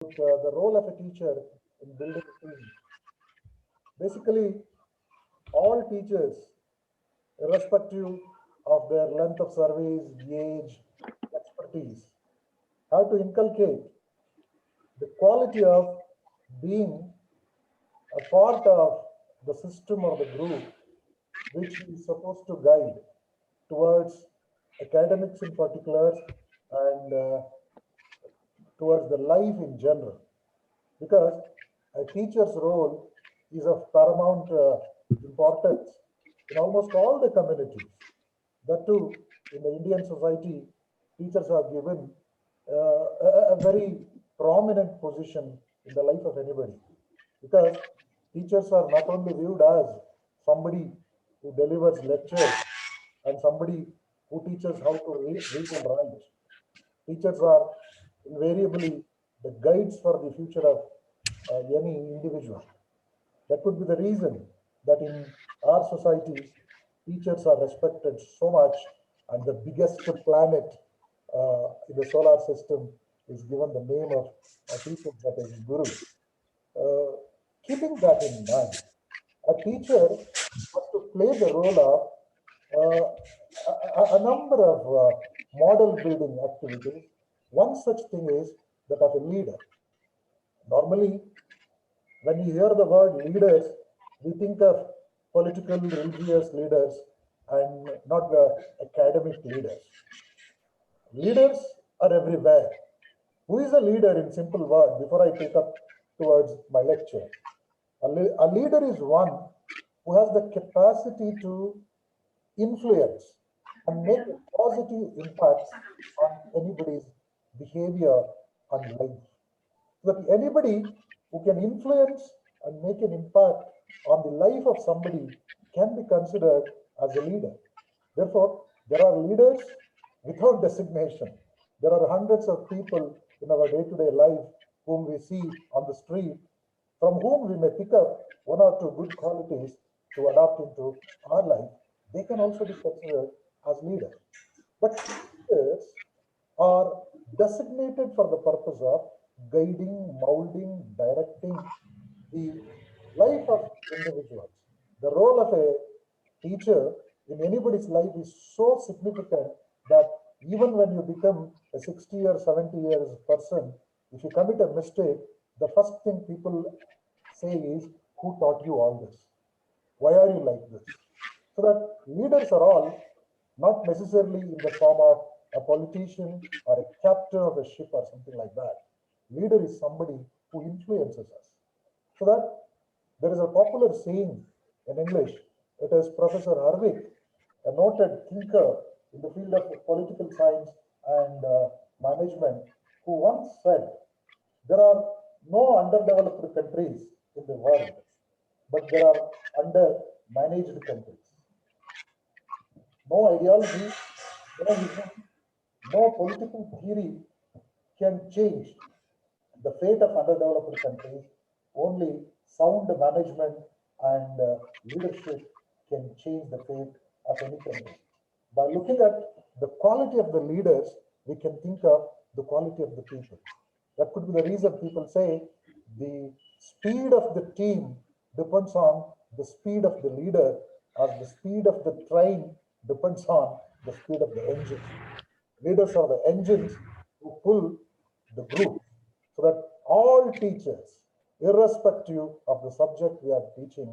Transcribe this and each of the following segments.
the role of a teacher in building a team. Basically, all teachers, irrespective of their length of service, age, expertise, have to inculcate the quality of being a part of the system or the group which is supposed to guide towards academics in particular and towards the life in general. Because a teacher's role is of paramount importance in almost all the communities. That too, in the Indian society, teachers are given a very prominent position in the life of anybody. Because teachers are not only viewed as somebody who delivers lectures and somebody who teaches how to read and write. Teachers are invariably the guides for the future of any individual. That could be the reason that in our society, teachers are respected so much, and the biggest planet in the solar system is given the name of teachers, that is Guru. Keeping that in mind, a teacher has to play the role of a number of model building activities. One such thing is that of a leader. Normally, when you hear the word leaders, we think of political, religious leaders and not the academic leaders. Leaders are everywhere. Who is a leader in simple word before I take up towards my lecture? A leader is one who has the capacity to influence and make a positive impact on anybody's behavior and life. So that anybody who can influence and make an impact on the life of somebody can be considered as a leader. Therefore, there are leaders without designation. There are hundreds of people in our day-to-day life whom we see on the street, from whom we may pick up one or two good qualities to adopt into our life. They can also be considered as leaders. But leaders are designated for the purpose of guiding, molding, directing the life of individuals. The role of a teacher in anybody's life is so significant that even when you become a 60 or 70 years person, if you commit a mistake, the first thing people say is, who taught you all this? Why are you like this? So that leaders are all not necessarily in the form of a politician or a captain of a ship or something like that. Leader is somebody who influences us. So that there is a popular saying in English. It is Professor Harvick, a noted thinker in the field of political science and management, who once said, there are no underdeveloped countries in the world, but there are under-managed countries. No ideology, no vision, no political theory can change the fate of underdeveloped countries. Only sound management and leadership can change the fate of any country. By looking at the quality of the leaders, we can think of the quality of the people. That could be the reason people say the speed of the team depends on the speed of the leader, or the speed of the train depends on the speed of the engine. Leaders are the engines who pull the group, so that all teachers, irrespective of the subject we are teaching,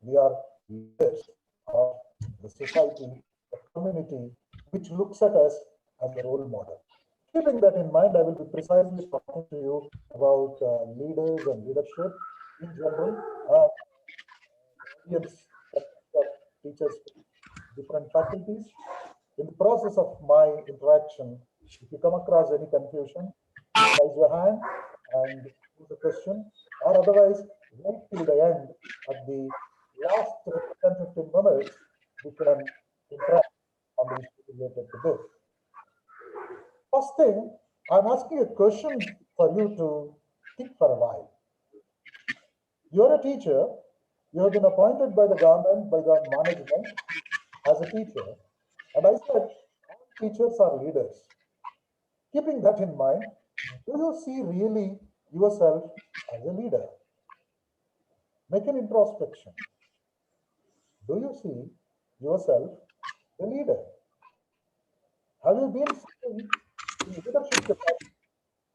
we are leaders of the society, the community, which looks at us as a role model. Keeping that in mind, I will be precisely talking to you about leaders and leadership in general. Audience of teachers, different faculties. In the process of my interaction, if you come across any confusion, raise your hand and pose a question, or otherwise wait till the end. At the last 10-15 minutes, we can interact on the issue related to this. First thing, I'm asking a question for you to think for a while. You're a teacher, you have been appointed by the government, by the management as a teacher, and I said, all teachers are leaders. Keeping that in mind, do you see really yourself as a leader? Make an introspection. Do you see yourself a leader? Have you been seen in leadership capacity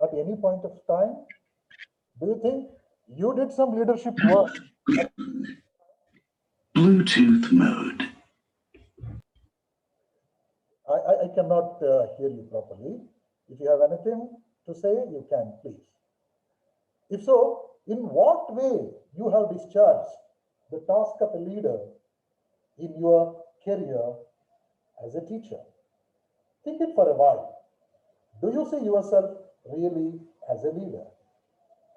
at any point of time? Do you think you did some leadership work? Bluetooth mode. I cannot hear you properly. If you have anything to say, you can please. If so, in what way you have discharged the task of a leader in your career as a teacher? Think it for a while. Do you see yourself really as a leader?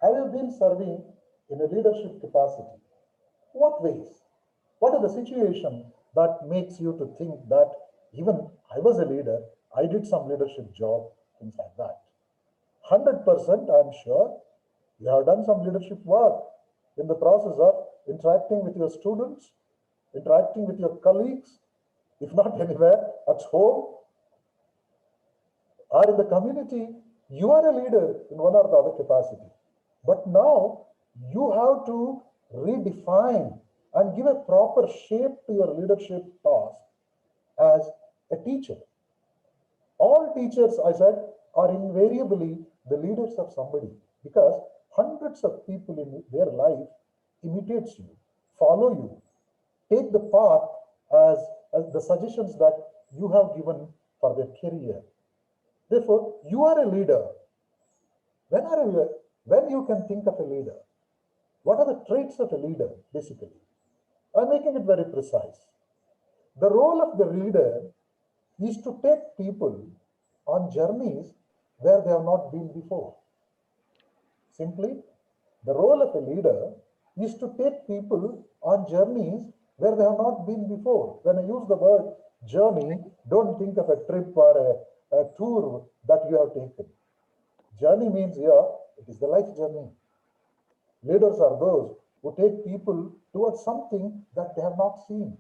Have you been serving in a leadership capacity? What ways? What are the situations that makes you to think that even I was a leader, I did some leadership job, things like that? 100% I'm sure you have done some leadership work in the process of interacting with your students, interacting with your colleagues, if not anywhere, at home or in the community. You are a leader in one or the other capacity. But now you have to redefine and give a proper shape to your leadership task as a teacher. All teachers, I said, are invariably the leaders of somebody because hundreds of people in their life imitates you, follow you, take the path as the suggestions that you have given for their career. Therefore, you are a leader. When you can think of a leader, what are the traits of a leader, basically? I'm making it very precise. The role of the leader is to take people on journeys where they have not been before. Simply, the role of a leader is to take people on journeys where they have not been before. When I use the word journey, don't think of a trip or a tour that you have taken. Journey means here, it is the life journey. Leaders are those who take people towards something that they have not seen.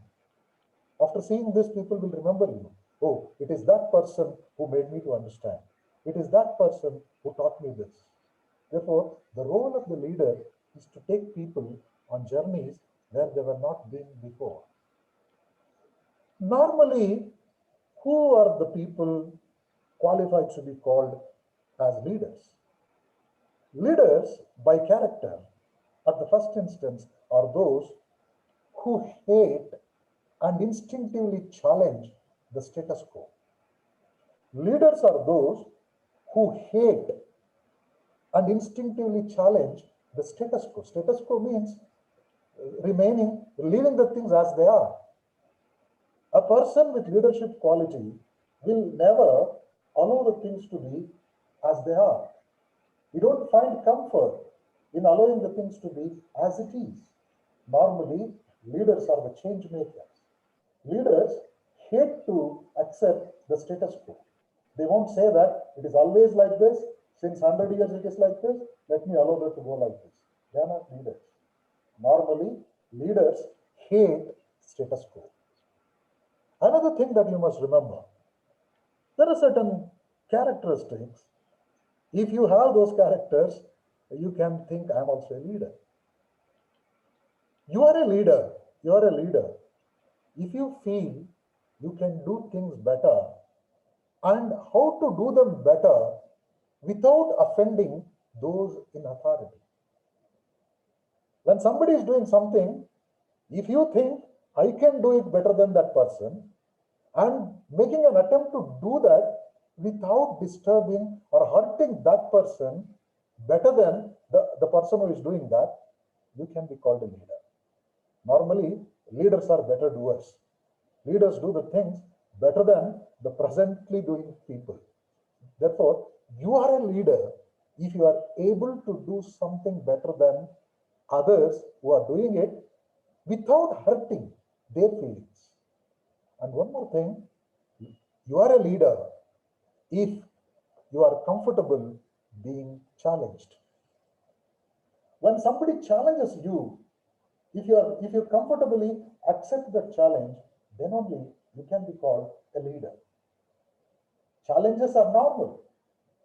After seeing this, people will remember you. Oh, it is that person who made me to understand. It is that person who taught me this. Therefore, the role of the leader is to take people on journeys where they were not been before. Normally, who are the people qualified to be called as leaders? Leaders, by character, at the first instance, are those who hate and instinctively challenge the status quo. Leaders are those who hate and instinctively challenge the status quo. Status quo means leaving the things as they are. A person with leadership quality will never allow the things to be as they are. We don't find comfort in allowing the things to be as it is. Normally, leaders are the change makers. Leaders hate to accept the status quo. They won't say that it is always like this, since 100 years it is like this, let me allow that to go like this. They are not leaders. Normally, leaders hate status quo. Another thing that you must remember, there are certain characteristics. If you have those characters, you can think I'm also a leader. You are a leader. You are a leader. If you feel you can do things better and how to do them better without offending those in authority. When somebody is doing something, if you think I can do it better than that person and making an attempt to do that without disturbing or hurting that person better than the person who is doing that, you can be called a leader. Normally, leaders are better doers. Leaders do the things better than the presently doing people. Therefore, you are a leader if you are able to do something better than others who are doing it without hurting their feelings. And one more thing, you are a leader if you are comfortable being challenged. When somebody challenges you, if you comfortably accept the challenge, then only you can be called a leader. Challenges are normal.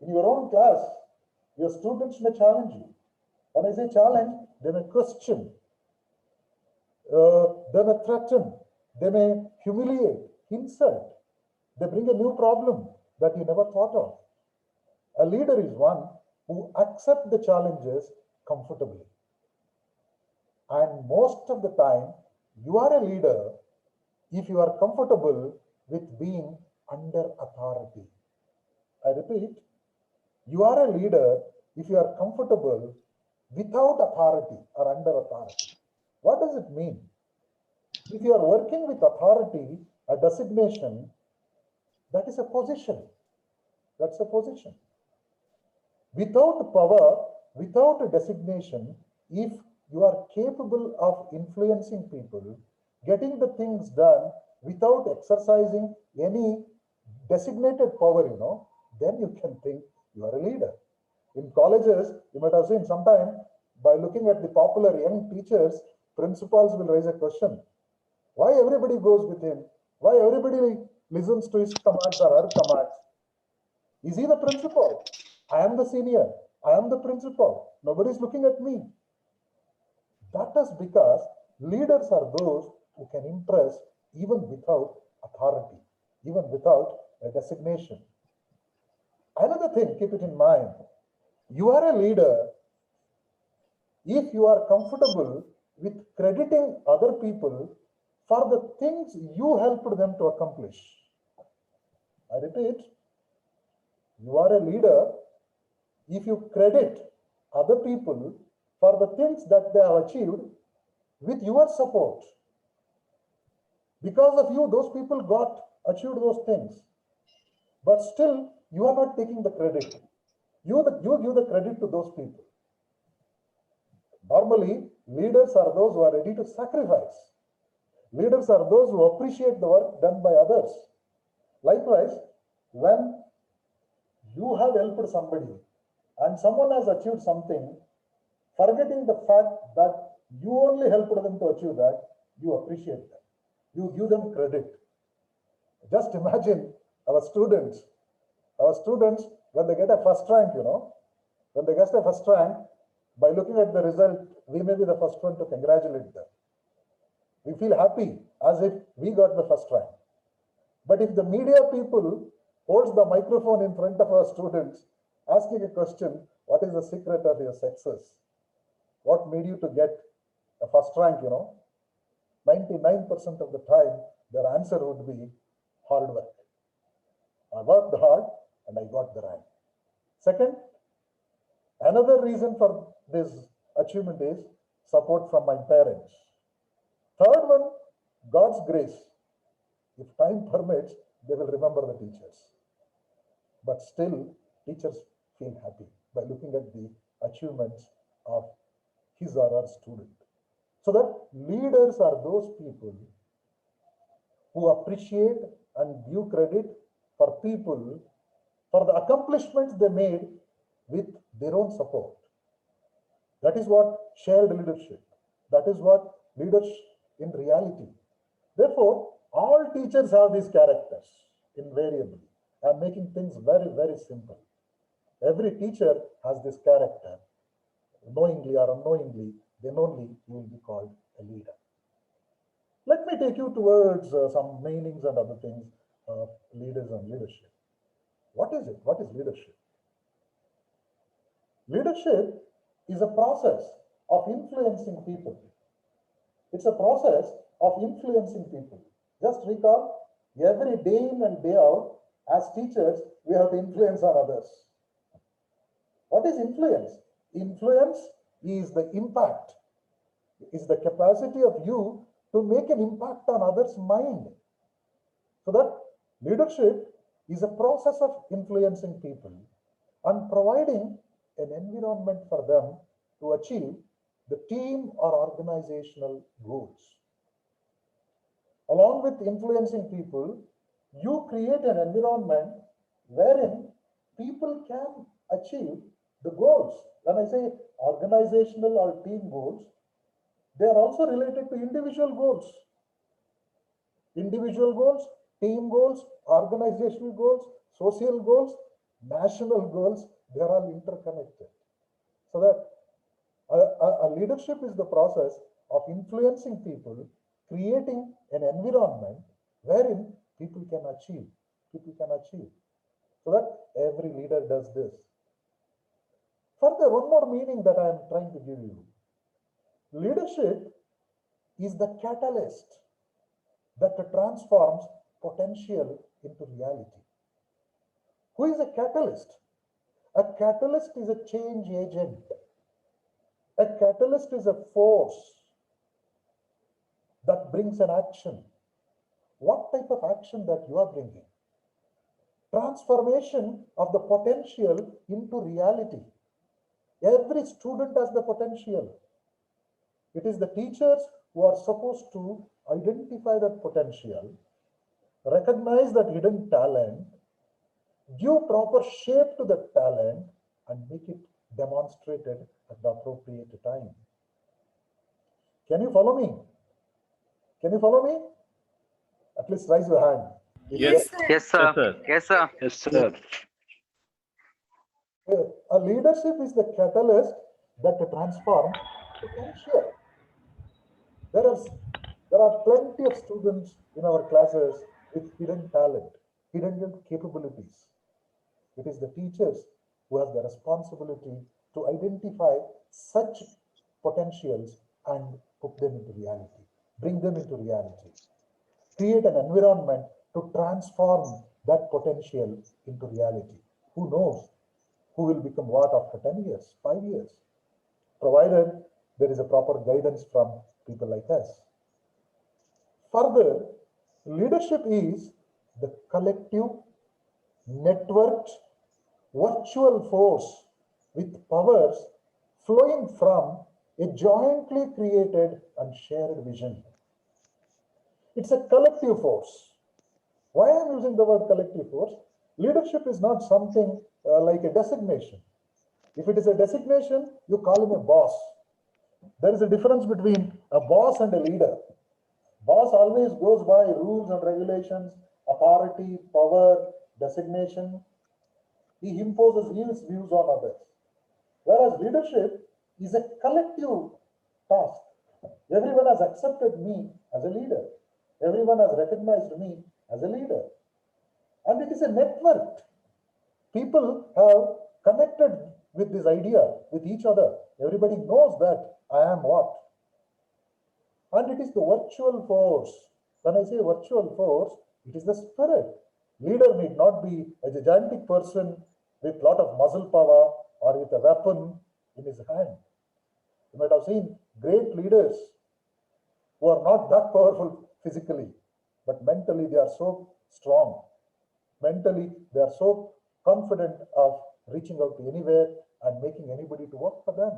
In your own class, Your students may challenge you. When I say challenge, they may question, they may threaten, they may humiliate, insult. They bring a new problem that you never thought of. A leader is one who accepts the challenges comfortably. And most of the time, you are a leader if you are comfortable with being under authority. I repeat, you are a leader if you are comfortable without authority or under authority. What does it mean? If you are working with authority, a designation, that is a position. That's a position. Without power, without a designation, if you are capable of influencing people, getting the things done without exercising any designated power, then you can think you are a leader. In colleges, you might have seen sometime by looking at the popular young teachers, principals will raise a question. Why everybody goes with him? Why everybody listens to his commands or her commands? Is he the principal? I am the senior. I am the principal. Nobody is looking at me. That is because leaders are those who can impress even without authority, even without a designation. Another thing, keep it in mind, you are a leader if you are comfortable with crediting other people for the things you helped them to accomplish. I repeat, you are a leader if you credit other people for the things that they have achieved with your support. Because of you, those people achieved those things. But still, you are not taking the credit. You give the credit to those people. Normally, leaders are those who are ready to sacrifice. Leaders are those who appreciate the work done by others. Likewise, when you have helped somebody and someone has achieved something, forgetting the fact that you only helped them to achieve that, you appreciate them. You give them credit. Just imagine our students, when they get a first rank, when they get a first rank, by looking at the result, we may be the first one to congratulate them. We feel happy as if we got the first rank. But if the media people holds the microphone in front of our students, asking a question, what is the secret of your success? What made you to get a first rank, 99% of the time, their answer would be hard work. I worked hard and I got the rank. Second, another reason for this achievement is support from my parents. Third one, God's grace. If time permits, they will remember the teachers. But still, teachers feel happy by looking at the achievements of his or her student. So that leaders are those people who appreciate and give credit for people for the accomplishments they made with their own support. That is what shared leadership. That is what leadership in reality. Therefore, all teachers have these characters invariably. I am making things very, very simple. Every teacher has this character. Knowingly or unknowingly, then only you will be called a leader. Let me take you towards some meanings and other things of leaders and leadership. What is it? What is leadership? Leadership is a process of influencing people. It's a process of influencing people. Just recall, every day in and day out, as teachers, we have to influence on others. What is influence? Influence is the impact, is the capacity of you to make an impact on others' mind. So that leadership is a process of influencing people and providing an environment for them to achieve the team or organizational goals. Along with influencing people, you create an environment wherein people can achieve the goals. When I say organizational or team goals, they are also related to individual goals. Individual goals, team goals, organizational goals, social goals, national goals, They are all interconnected. So that a leadership is the process of influencing people, creating an environment wherein people can achieve. People can achieve. So that every leader does this. Further, one more meaning that I am trying to give you. Leadership is the catalyst that transforms potential into reality. Who is a catalyst? A catalyst is a change agent. A catalyst is a force that brings an action. What type of action that you are bringing? Transformation of the potential into reality. Every student has the potential. It is the teachers who are supposed to identify that potential, recognize that hidden talent, give proper shape to that talent, and make it demonstrated at the appropriate time. Can you follow me? Can you follow me? At least raise your hand. Yes, sir. Yes, sir. Yes, sir. Yes, sir. A leadership is the catalyst that transforms potential. There are plenty of students in our classes with hidden talent, hidden capabilities. It is the teachers who have the responsibility to identify such potentials and put them into reality, bring them into reality, create an environment to transform that potential into reality. Who knows who will become what after 10 years, 5 years, provided there is a proper guidance from people like us. Further, leadership is the collective, networked, virtual force with powers flowing from a jointly created and shared vision. It's a collective force. Why I'm using the word collective force? Leadership is not something like a designation. If it is a designation, you call him a boss. There is a difference between a boss and a leader. Boss always goes by rules and regulations, authority, power, designation. He imposes his views on others. Whereas leadership is a collective task. Everyone has accepted me as a leader. Everyone has recognized me as a leader. And it is a network. People have connected with this idea, with each other. Everybody knows that I am what. And it is the virtual force. When I say virtual force, it is the spirit. Leader need not be a gigantic person with a lot of muscle power or with a weapon in his hand. You might have seen great leaders who are not that powerful physically, but mentally they are so strong. Mentally, they are so confident of reaching out to anywhere and making anybody to work for them.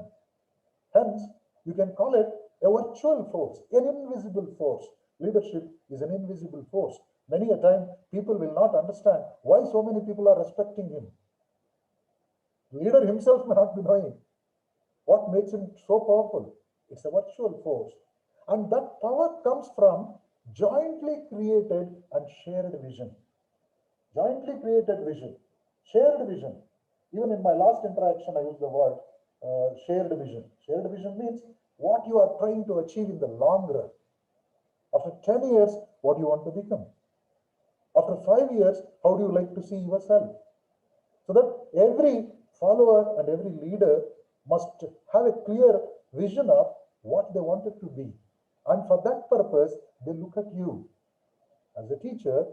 Hence, you can call it a virtual force, an invisible force. Leadership is an invisible force. Many a time, people will not understand why so many people are respecting him. The leader himself may not be knowing what makes him so powerful. It's a virtual force. And that power comes from jointly created and shared vision. Jointly created vision, shared vision. Even in my last interaction, I used the word shared vision. Shared vision means what you are trying to achieve in the long run. After 10 years, what do you want to become? After 5 years, how do you like to see yourself? So that every follower and every leader must have a clear vision of what they wanted to be. And for that purpose, they look at you. As a teacher,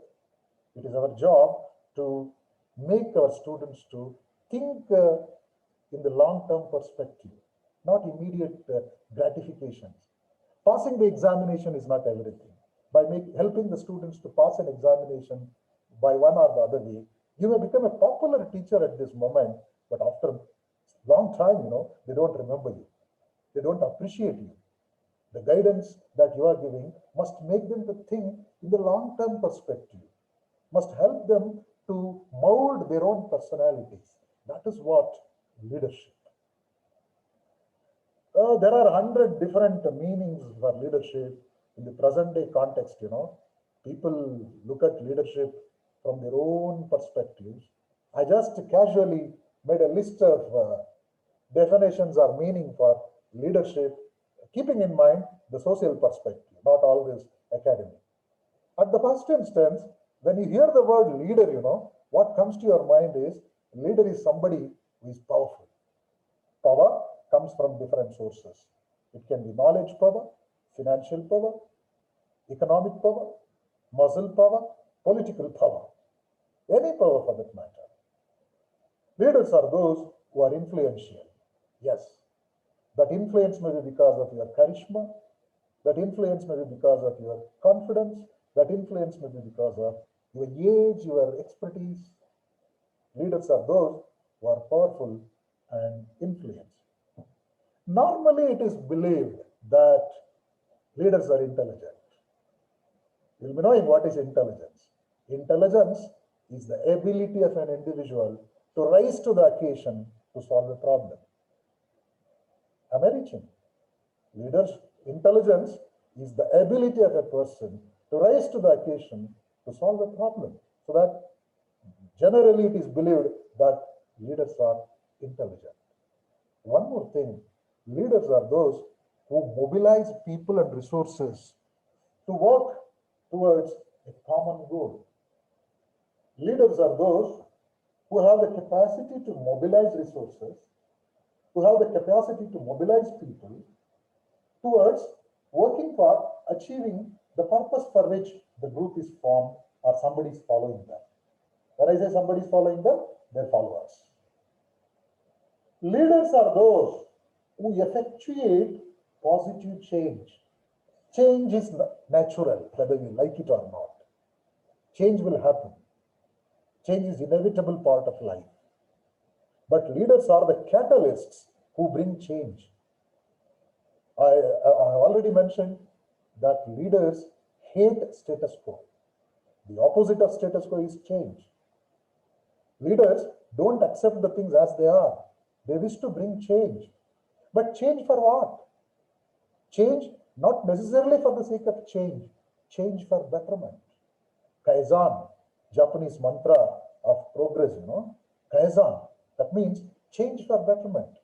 it is our job to make our students to think in the long-term perspective, not immediate gratifications. Passing the examination is not everything. By helping the students to pass an examination by one or the other way, you may become a popular teacher at this moment, but after a long time, they don't remember you. They don't appreciate you. The guidance that you are giving must make them to think in the long-term perspective, must help them to mold their own personalities. That is what leadership. There are 100 different meanings for leadership in the present day context. People look at leadership from their own perspectives. I just casually made a list of definitions or meaning for leadership, keeping in mind the social perspective, not always academic. At the first instance, when you hear the word leader, what comes to your mind is leader is somebody who is powerful. Power comes from different sources. It can be knowledge power, financial power, economic power, muscle power, political power, any power for that matter. Leaders are those who are influential. Yes, that influence may be because of your charisma, that influence may be because of your confidence, that influence may be because of your age, your expertise. Leaders are those who are powerful and influential. Normally, it is believed that leaders are intelligent. You'll be knowing what is intelligence. Intelligence is the ability of an individual to rise to the occasion to solve a problem. Am I reaching? Leaders' intelligence is the ability of a person to rise to the occasion to solve a problem. So that generally it is believed that leaders are intelligent. One more thing, leaders are those who mobilize people and resources to work towards a common goal. Leaders are those who have the capacity to mobilize resources, who have the capacity to mobilize people towards working for achieving the purpose for which the group is formed or somebody is following them. When I say somebody is following them, they're followers. Leaders are those who effectuate positive change. Change is natural, whether we like it or not. Change will happen. Change is inevitable part of life. But leaders are the catalysts who bring change. I already mentioned that leaders hate status quo. The opposite of status quo is change. Leaders don't accept the things as they are. They wish to bring change. But change for what? Change not necessarily for the sake of change. Change for betterment. Kaizen, Japanese mantra of progress, Kaizen. That means change for betterment.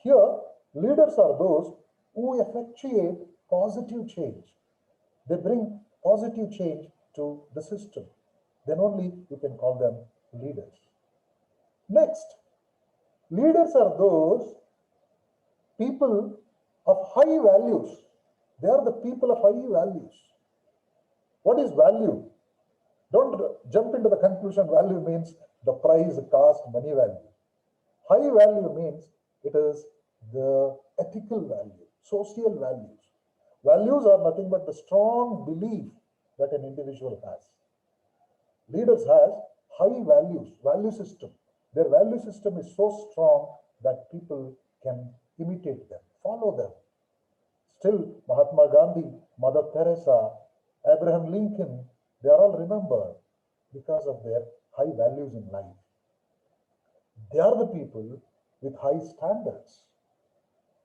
Here, leaders are those who effectuate positive change. They bring positive change to the system. Then only you can call them leaders. Next, leaders are those people of high values. They are the people of high values. What is value? Don't jump into the conclusion value means the price, cost, money value. High value means it is the ethical value, social values. Values are nothing but the strong belief that an individual has. Leaders have high values, value system. Their value system is so strong that people can imitate them, follow them. Still, Mahatma Gandhi, Mother Teresa, Abraham Lincoln, they are all remembered because of their high values in life. They are the people with high standards.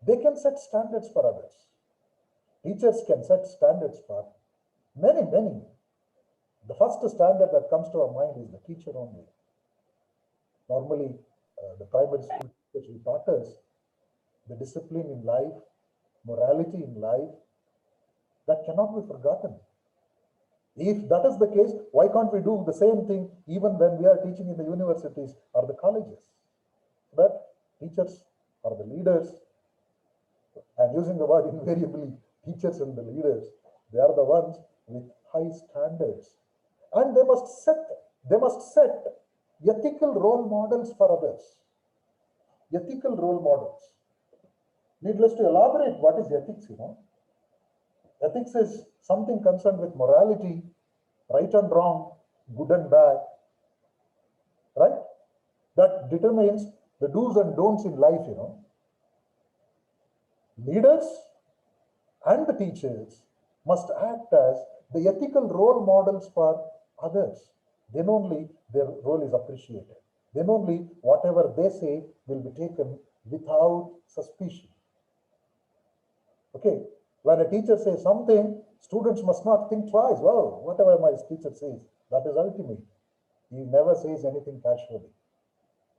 They can set standards for others. Teachers can set standards for many. The first standard that comes to our mind is the teacher only. Normally, the primary school teachers taught us the discipline in life, morality in life, that cannot be forgotten. If that is the case, why can't we do the same thing even when we are teaching in the universities or the colleges? That teachers are the leaders. I'm using the word invariably, teachers and the leaders. They are the ones with high standards. And they must set ethical role models for others. Ethical role models. Needless to elaborate, what is ethics, Ethics is something concerned with morality, right and wrong, good and bad, right? That determines the do's and don'ts in life, Leaders and the teachers must act as the ethical role models for others. Then only their role is appreciated. Then only whatever they say will be taken without suspicion. Okay, when a teacher says something, students must not think twice. Well, whatever my teacher says, that is ultimate. He never says anything casually.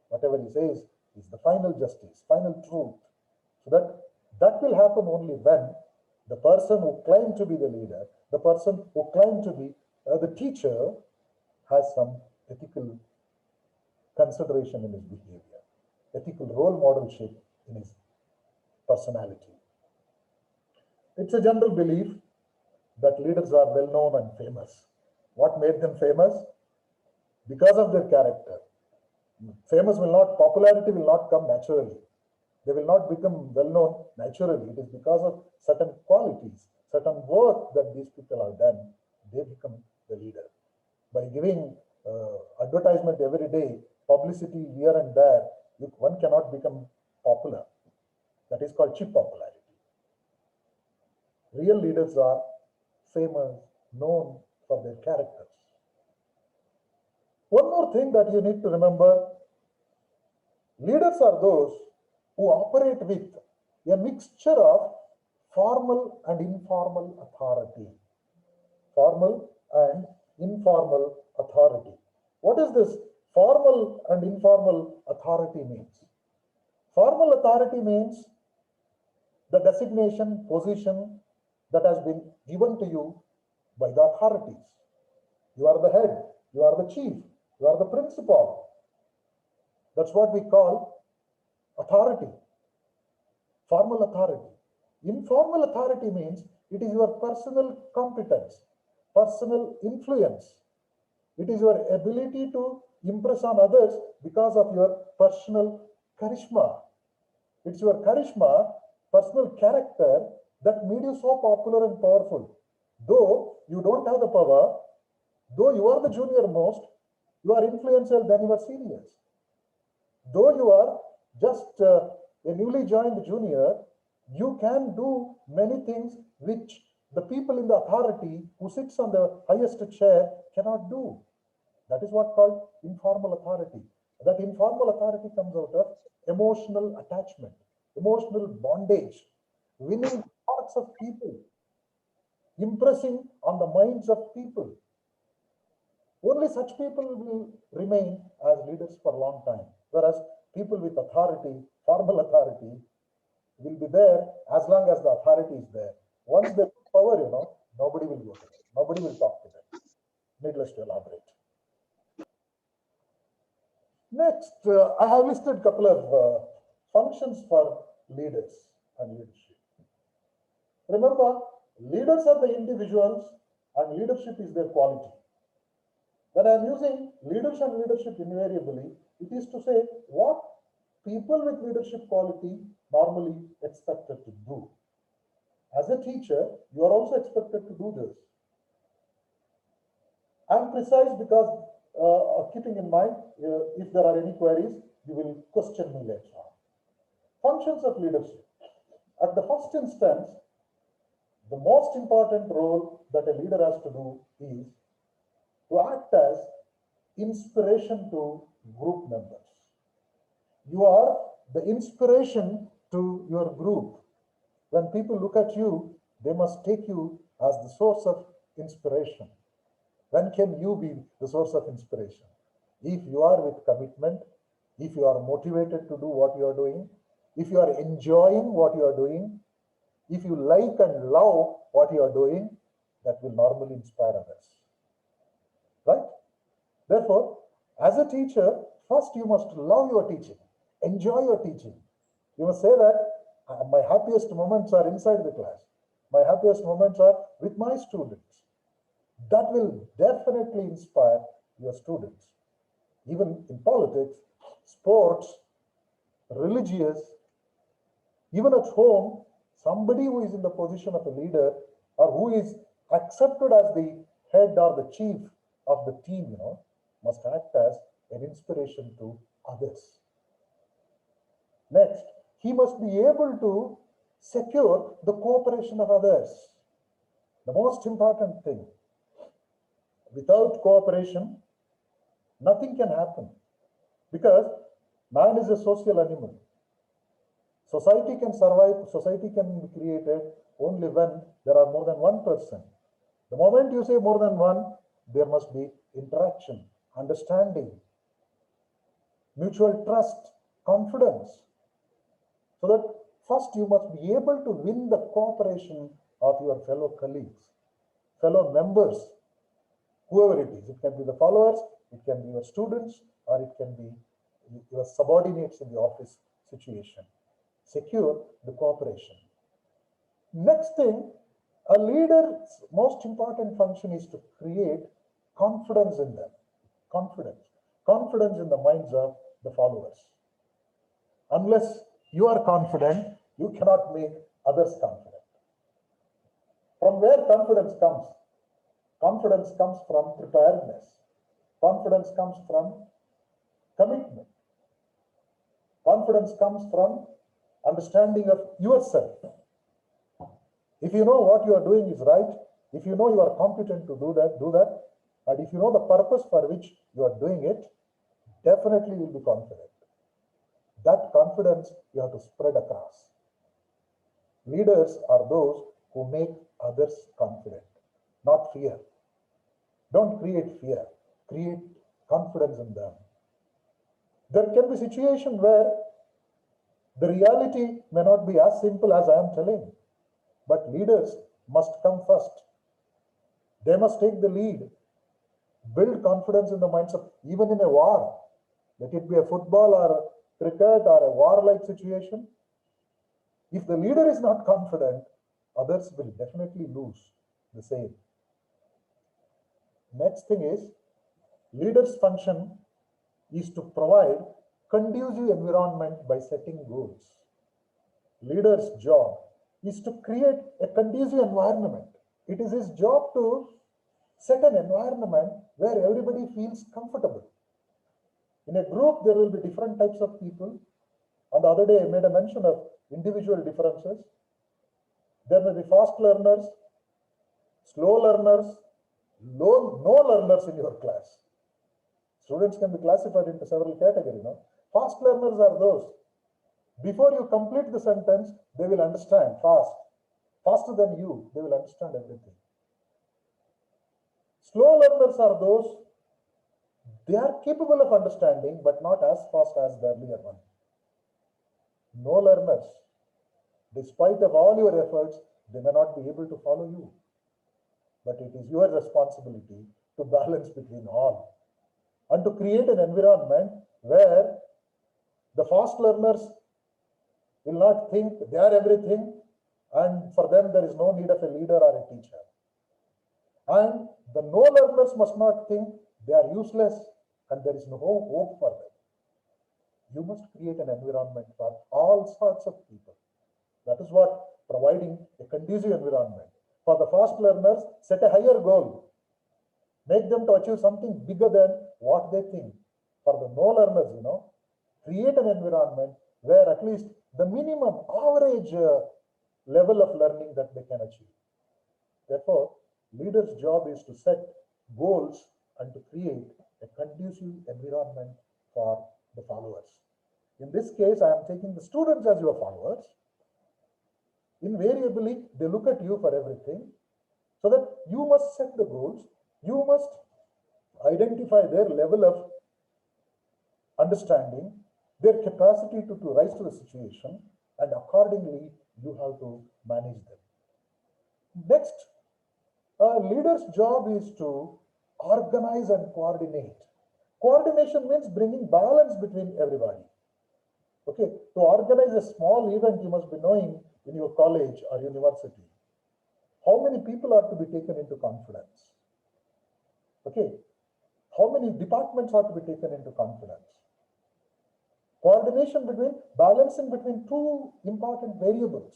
Whatever he says is the final justice, final truth. So that will happen only when the person who claimed to be the leader, the person who claimed to be the teacher, has some ethical consideration in his behavior, ethical role modelship in his personality. It's a general belief that leaders are well known and famous. What made them famous? Because of their character. Popularity will not come naturally. They will not become well known naturally. It is because of certain qualities, certain work that these people have done, they become the leader. By giving advertisement every day, publicity here and there, one cannot become popular. That is called cheap popularity. Real leaders are famous, known for their characters. One more thing that you need to remember, leaders are those who operate with a mixture of formal and informal authority. Formal and informal authority. What is this formal and informal authority means? Formal authority means the designation, position that has been given to you by the authorities. You are the head, you are the chief, you are the principal. That's what we call authority, formal authority. Informal authority means it is your personal competence, personal influence. It is your ability to impress on others because of your personal charisma. It's your charisma, personal character that made you so popular and powerful. Though you don't have the power, though you are the junior most, you are influential than your seniors. Though you are just a newly joined junior, you can do many things which the people in the authority who sits on the highest chair cannot do. That is what called informal authority. That informal authority comes out of emotional attachment, emotional bondage, winning hearts of people, impressing on the minds of people. Only such people will remain as leaders for a long time. Whereas people with authority, formal authority, will be there as long as the authority is there. Once they have power, nobody will go to them. Nobody will talk to them. Needless to elaborate. Next, I have listed a couple of functions for leaders and leadership. Remember, leaders are the individuals and leadership is their quality. When I am using leaders and leadership invariably, it is to say what people with leadership quality normally expected to do. As a teacher, you are also expected to do this. I am precise because keeping in mind, if there are any queries, you will question me later on. Functions of leadership. At the first instance, the most important role that a leader has to do is to act as inspiration to group members. You are the inspiration to your group. When people look at you, they must take you as the source of inspiration. When can you be the source of inspiration? If you are with commitment, if you are motivated to do what you are doing, if you are enjoying what you are doing, if you like and love what you are doing, that will normally inspire others. Right? Therefore, as a teacher, first you must love your teaching, enjoy your teaching. You must say that my happiest moments are inside the class. My happiest moments are with my students. That will definitely inspire your students. Even in politics, sports, religious, even at home, somebody who is in the position of a leader or who is accepted as the head or the chief of the team, must act as an inspiration to others. Next, he must be able to secure the cooperation of others. The most important thing. Without cooperation, nothing can happen because man is a social animal. Society can survive, society can be created only when there are more than one person. The moment you say more than one, there must be interaction, understanding, mutual trust, confidence. So that first you must be able to win the cooperation of your fellow colleagues, fellow members, whoever it is. It can be the followers, it can be your students, or it can be your subordinates in the office situation. Secure the cooperation. Next thing, a leader's most important function is to create confidence in them. Confidence in the minds of the followers. Unless you are confident, you cannot make others confident. From where confidence comes? Confidence comes from preparedness. Confidence comes from commitment. Confidence comes from understanding of yourself. If you know what you are doing is right, if you know you are competent to do that, and if you know the purpose for which you are doing it, definitely you will be confident. That confidence you have to spread across. Leaders are those who make others confident, not fear. Don't create fear, create confidence in them. There can be situations where the reality may not be as simple as I am telling, but leaders must come first. They must take the lead, build confidence in the minds of, even in a war, let it be a football or a cricket or a war-like situation. If the leader is not confident, others will definitely lose the same. Next thing is, leaders' function is to provide conducive environment by setting goals. Leader's job is to create a conducive environment. It is his job to set an environment where everybody feels comfortable. In a group, there will be different types of people. On the other day, I made a mention of individual differences. There may be fast learners, slow learners, no learners in your class. Students can be classified into several categories. Fast learners are those, before you complete the sentence, they will understand faster than you, they will understand everything. Slow learners are those, they are capable of understanding, but not as fast as the earlier one. No learners, despite of all your efforts, they may not be able to follow you. But it is your responsibility to balance between all and to create an environment where the fast learners will not think they are everything, and for them there is no need of a leader or a teacher. And the no learners must not think they are useless and there is no hope for them. You must create an environment for all sorts of people. That is what providing a conducive environment. For the fast learners, set a higher goal. Make them to achieve something bigger than what they think. For the no learners, create an environment where at least the minimum average level of learning that they can achieve. Therefore, leader's job is to set goals and to create a conducive environment for the followers. In this case, I am taking the students as your followers. Invariably, they look at you for everything, so that you must set the goals. You must identify their level of understanding, their capacity to rise to the situation, and accordingly, you have to manage them. Next, a leader's job is to organize and coordinate. Coordination means bringing balance between everybody. Okay, to organize a small event, you must be knowing in your college or university how many people are to be taken into confidence. Okay, how many departments are to be taken into confidence. Coordination between, balancing between two important variables.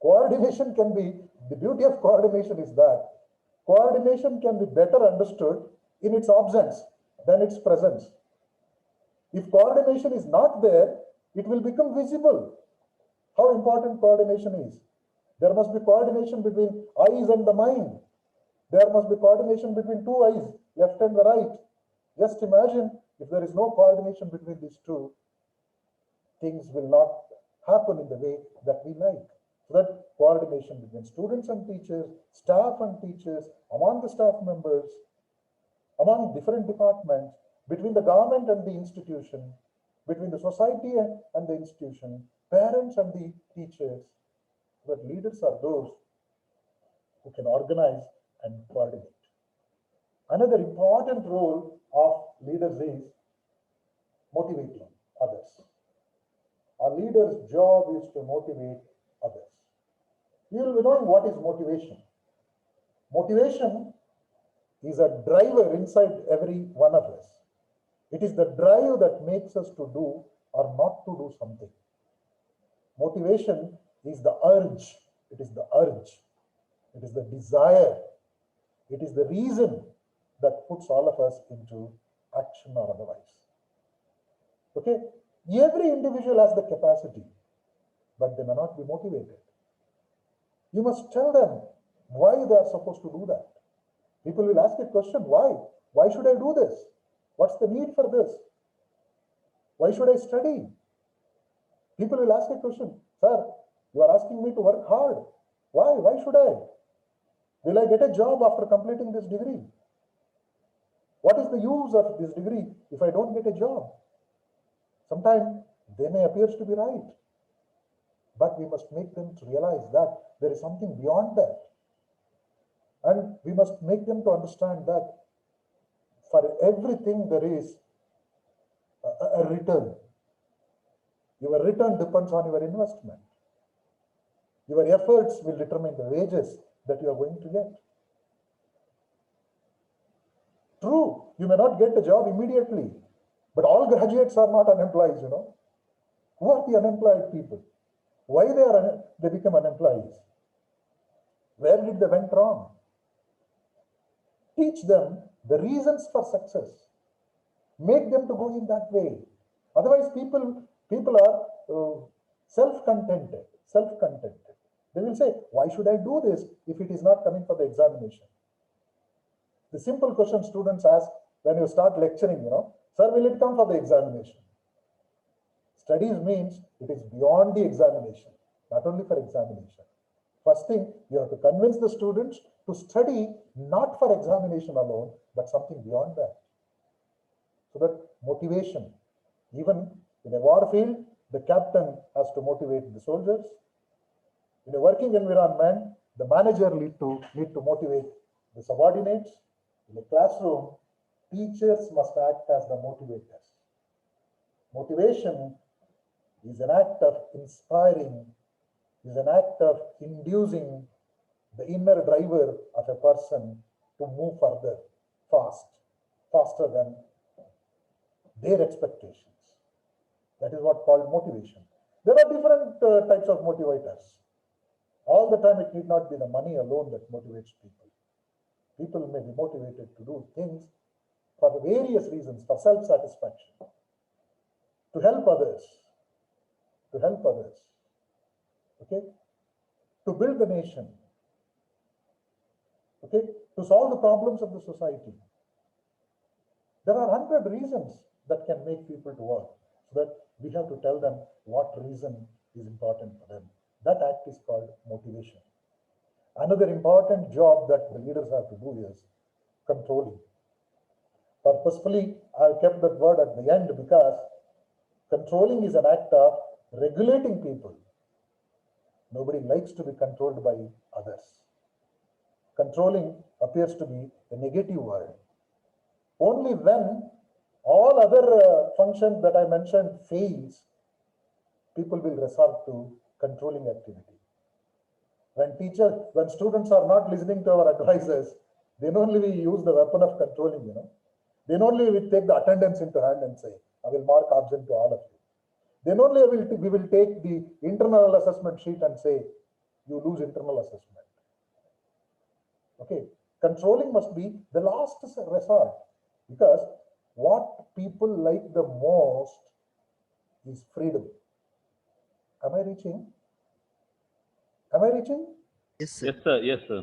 Coordination can be, the beauty of coordination is that coordination can be better understood in its absence than its presence. If coordination is not there, it will become visible how important coordination is. There must be coordination between eyes and the mind. There must be coordination between two eyes, left and the right. Just imagine if there is no coordination between these two, things will not happen in the way that we like. So that coordination between students and teachers, staff and teachers, among the staff members, among different departments, between the government and the institution, between the society and the institution, parents and the teachers. But leaders are those who can organize and coordinate. Another important role of leaders is motivating others. A leader's job is to motivate others. You will be knowing what is motivation. Motivation is a driver inside every one of us. It is the drive that makes us to do or not to do something. Motivation is the urge. It is the urge. It is the desire. It is the reason that puts all of us into action or otherwise. Okay? Every individual has the capacity, but they may not be motivated. You must tell them why they are supposed to do that. People will ask a question, why? Why should I do this? What's the need for this? Why should I study? People will ask a question, sir, you are asking me to work hard. Why? Why should I? Will I get a job after completing this degree? What is the use of this degree if I don't get a job? Sometimes they may appear to be right, but we must make them to realize that there is something beyond that. And we must make them to understand that for everything there is a return. Your return depends on your investment. Your efforts will determine the wages that you are going to get. True, you may not get a job immediately, but all graduates are not unemployed, you know. Who are the unemployed people? Why they become unemployed? Where did they went wrong? Teach them the reasons for success. Make them to go in that way. Otherwise, people are self-contented. They will say, why should I do this if it is not coming for the examination? The simple question students ask when you start lecturing, you know, sir, will it come for the examination? Studies means it is beyond the examination, not only for examination. First thing, you have to convince the students to study not for examination alone, but something beyond that. So that motivation, even in a war field, the captain has to motivate the soldiers. In a working environment, the manager need to motivate the subordinates. In a classroom, teachers must act as the motivators. Motivation is an act of inspiring, is an act of inducing the inner driver of a person to move further, faster than their expectations. That is what called motivation. There are different types of motivators. All the time, it need not be the money alone that motivates people. People may be motivated to do things for various reasons, for self-satisfaction, to help others, okay, to build the nation, okay, to solve the problems of the society. There are 100 reasons that can make people to work, so that we have to tell them what reason is important for them. That act is called motivation. Another important job that the leaders have to do is controlling. Purposefully, I have kept that word at the end because controlling is an act of regulating people. Nobody likes to be controlled by others. Controlling appears to be a negative word. Only when all other functions that I mentioned fails, people will resort to controlling activity. When students are not listening to our advisors, then only we use the weapon of controlling, you know. Then only we take the attendance into hand and say, I will mark absent to all of you. Then only we will take the internal assessment sheet and say, you lose internal assessment. Okay, controlling must be the last resort, because what people like the most is freedom. Am I reaching? Yes, sir. Yes, sir. Yes, sir.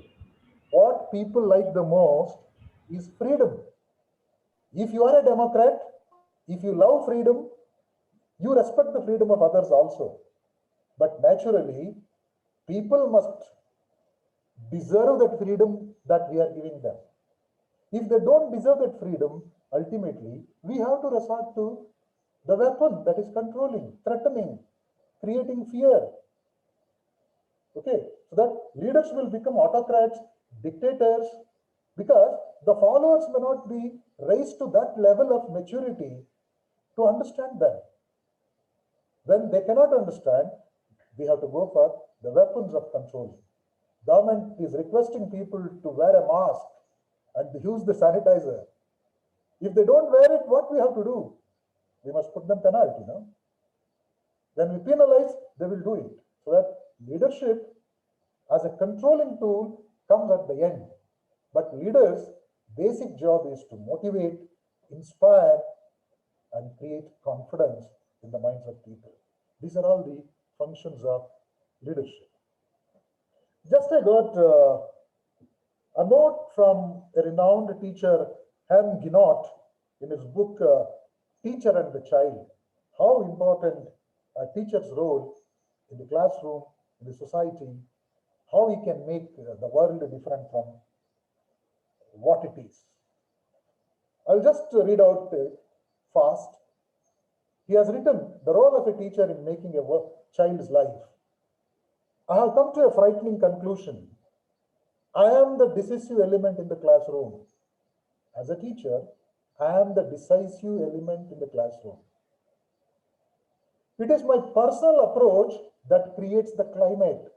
What people like the most is freedom. If you are a Democrat, if you love freedom, you respect the freedom of others also. But naturally, people must deserve that freedom that we are giving them. If they don't deserve that freedom, ultimately, we have to resort to the weapon that is controlling, threatening, creating fear. Okay, so that leaders will become autocrats, dictators, because the followers may not be raised to that level of maturity to understand them. When they cannot understand, we have to go for the weapons of control. Government is requesting people to wear a mask and use the sanitizer. If they don't wear it, what we have to do? We must put them penalty, no? Then we penalize, they will do it. So that leadership as a controlling tool comes at the end. But leaders' basic job is to motivate, inspire, and create confidence in the minds of people. These are all the functions of leadership. Just I got a note from a renowned teacher, Ham Ginott, in his book, Teacher and the Child, how important a teacher's role in the classroom, in the society, how he can make the world different from what it is. I'll just read out fast. He has written the role of a teacher in making a child's life. I have come to a frightening conclusion. I am the decisive element in the classroom. As a teacher, I am the decisive element in the classroom. It is my personal approach that creates the climate.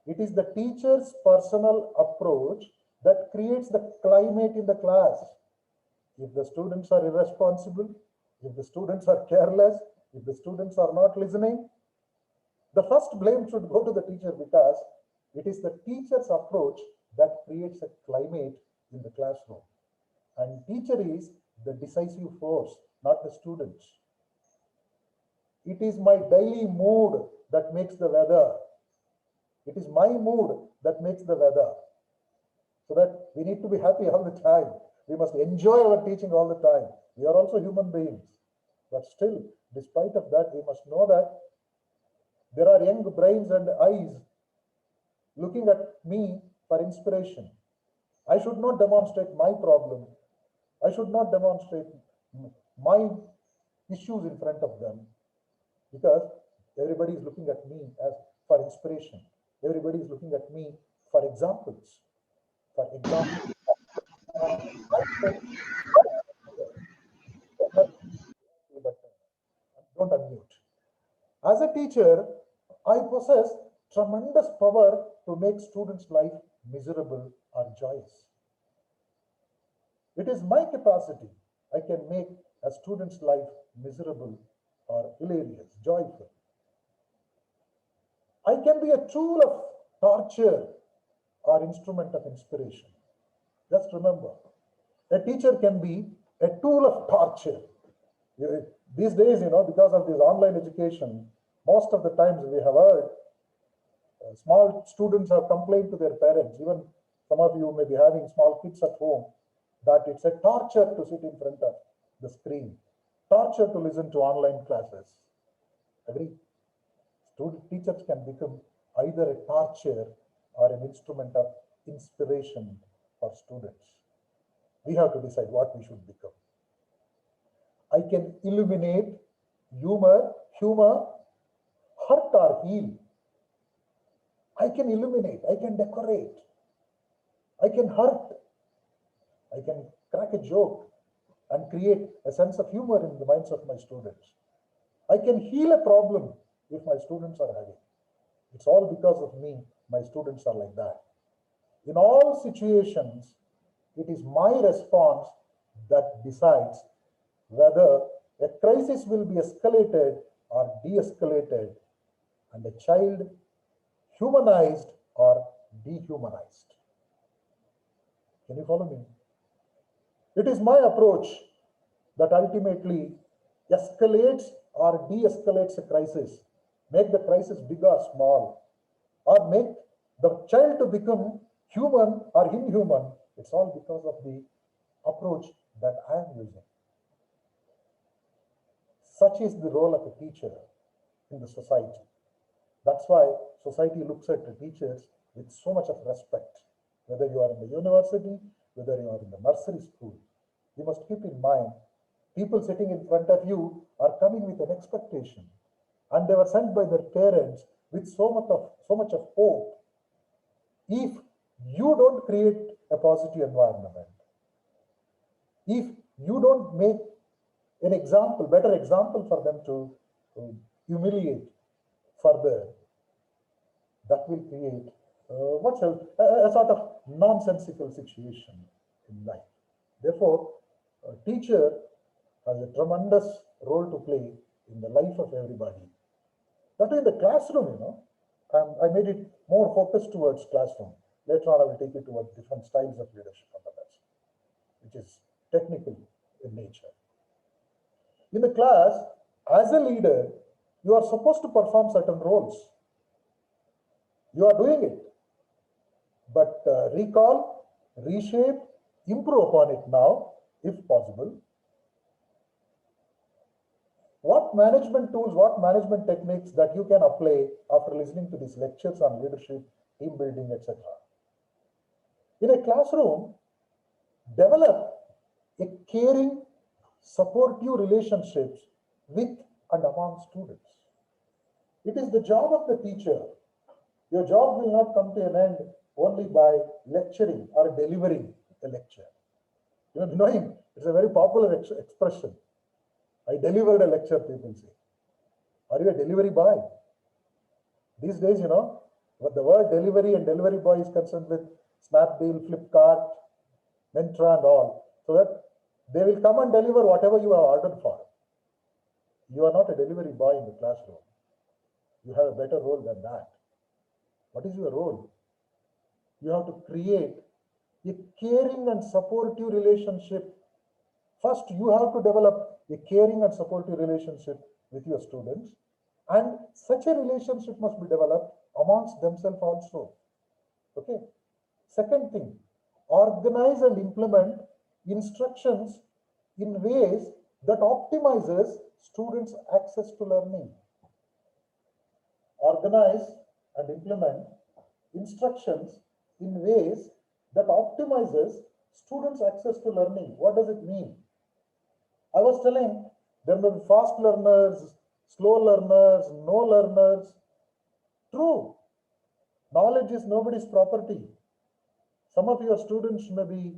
It is the teacher's personal approach that creates the climate in the class. If the students are irresponsible, if the students are careless, if the students are not listening, the first blame should go to the teacher, because it is the teacher's approach that creates a climate in the classroom. And teacher is the decisive force, not the students. It is my daily mood that makes the weather. It is my mood that makes the weather. So that we need to be happy all the time. We must enjoy our teaching all the time. We are also human beings. But still, despite of that, we must know that there are young brains and eyes looking at me for inspiration. I should not demonstrate my problem. I should not demonstrate my issues in front of them, because everybody is looking at me as for inspiration. Everybody is looking at me for examples. For example, don't unmute. As a teacher, I possess tremendous power to make students' life miserable or joyous. It is my capacity. I can make a student's life miserable or hilarious, joyful. I can be a tool of torture or instrument of inspiration. Just remember, a teacher can be a tool of torture. These days, because of this online education, most of the times we have heard small students have complained to their parents. Even some of you may be having small kids at home, that it's a torture to sit in front of the screen, torture to listen to online classes. Agree? Teachers can become either a torture or an instrument of inspiration for students. We have to decide what we should become. I can illuminate, humor, hurt or heal. I can illuminate, I can decorate, I can hurt, I can crack a joke and create a sense of humor in the minds of my students. I can heal a problem if my students are having. It's all because of me, my students are like that. In all situations, it is my response that decides whether a crisis will be escalated or de-escalated, and a child humanized or dehumanized. Can you follow me? It is my approach that ultimately escalates or de-escalates a crisis, make the crisis big or small, or make the child to become human or inhuman. It's all because of the approach that I am using. Such is the role of a teacher in the society. That's why society looks at the teachers with so much of respect. Whether you are in the university, whether you are in the nursery school, you must keep in mind People sitting in front of you are coming with an expectation, and they were sent by their parents with so much of hope. If you don't create a positive environment, if you don't make an example, better example for them to humiliate further, that will create a sort of nonsensical situation in life. Therefore, a teacher has a tremendous role to play in the life of everybody. That in the classroom, I made it more focused towards classroom. Later on, I will take you towards different styles of leadership on the best, which is technical in nature. In the class, as a leader, you are supposed to perform certain roles. You are doing it, but recall, reshape, improve upon it now, if possible. What management tools, what management techniques that you can apply after listening to these lectures on leadership, team building, etc. In a classroom, develop a caring, supportive relationships with and among students. It is the job of the teacher. Your job will not come to an end only by lecturing or delivering a lecture. Knowing it's a very popular expression. I delivered a lecture, people say. Are you a delivery boy? These days, but the word delivery and delivery boy is concerned with Snapdeal, Flipkart, Mentra and all, so that they will come and deliver whatever you have ordered for. You are not a delivery boy in the classroom. You have a better role than that. What is your role? You have to create a caring and supportive relationship. First, you have to develop a caring and supportive relationship with your students, and such a relationship must be developed amongst themselves also. Okay. Second thing, organize and implement instructions in ways that optimizes students' access to learning. Organize and implement instructions in ways that optimizes students' access to learning. What does it mean? I was telling there may be fast learners, slow learners, no learners. True. Knowledge is nobody's property. Some of your students may be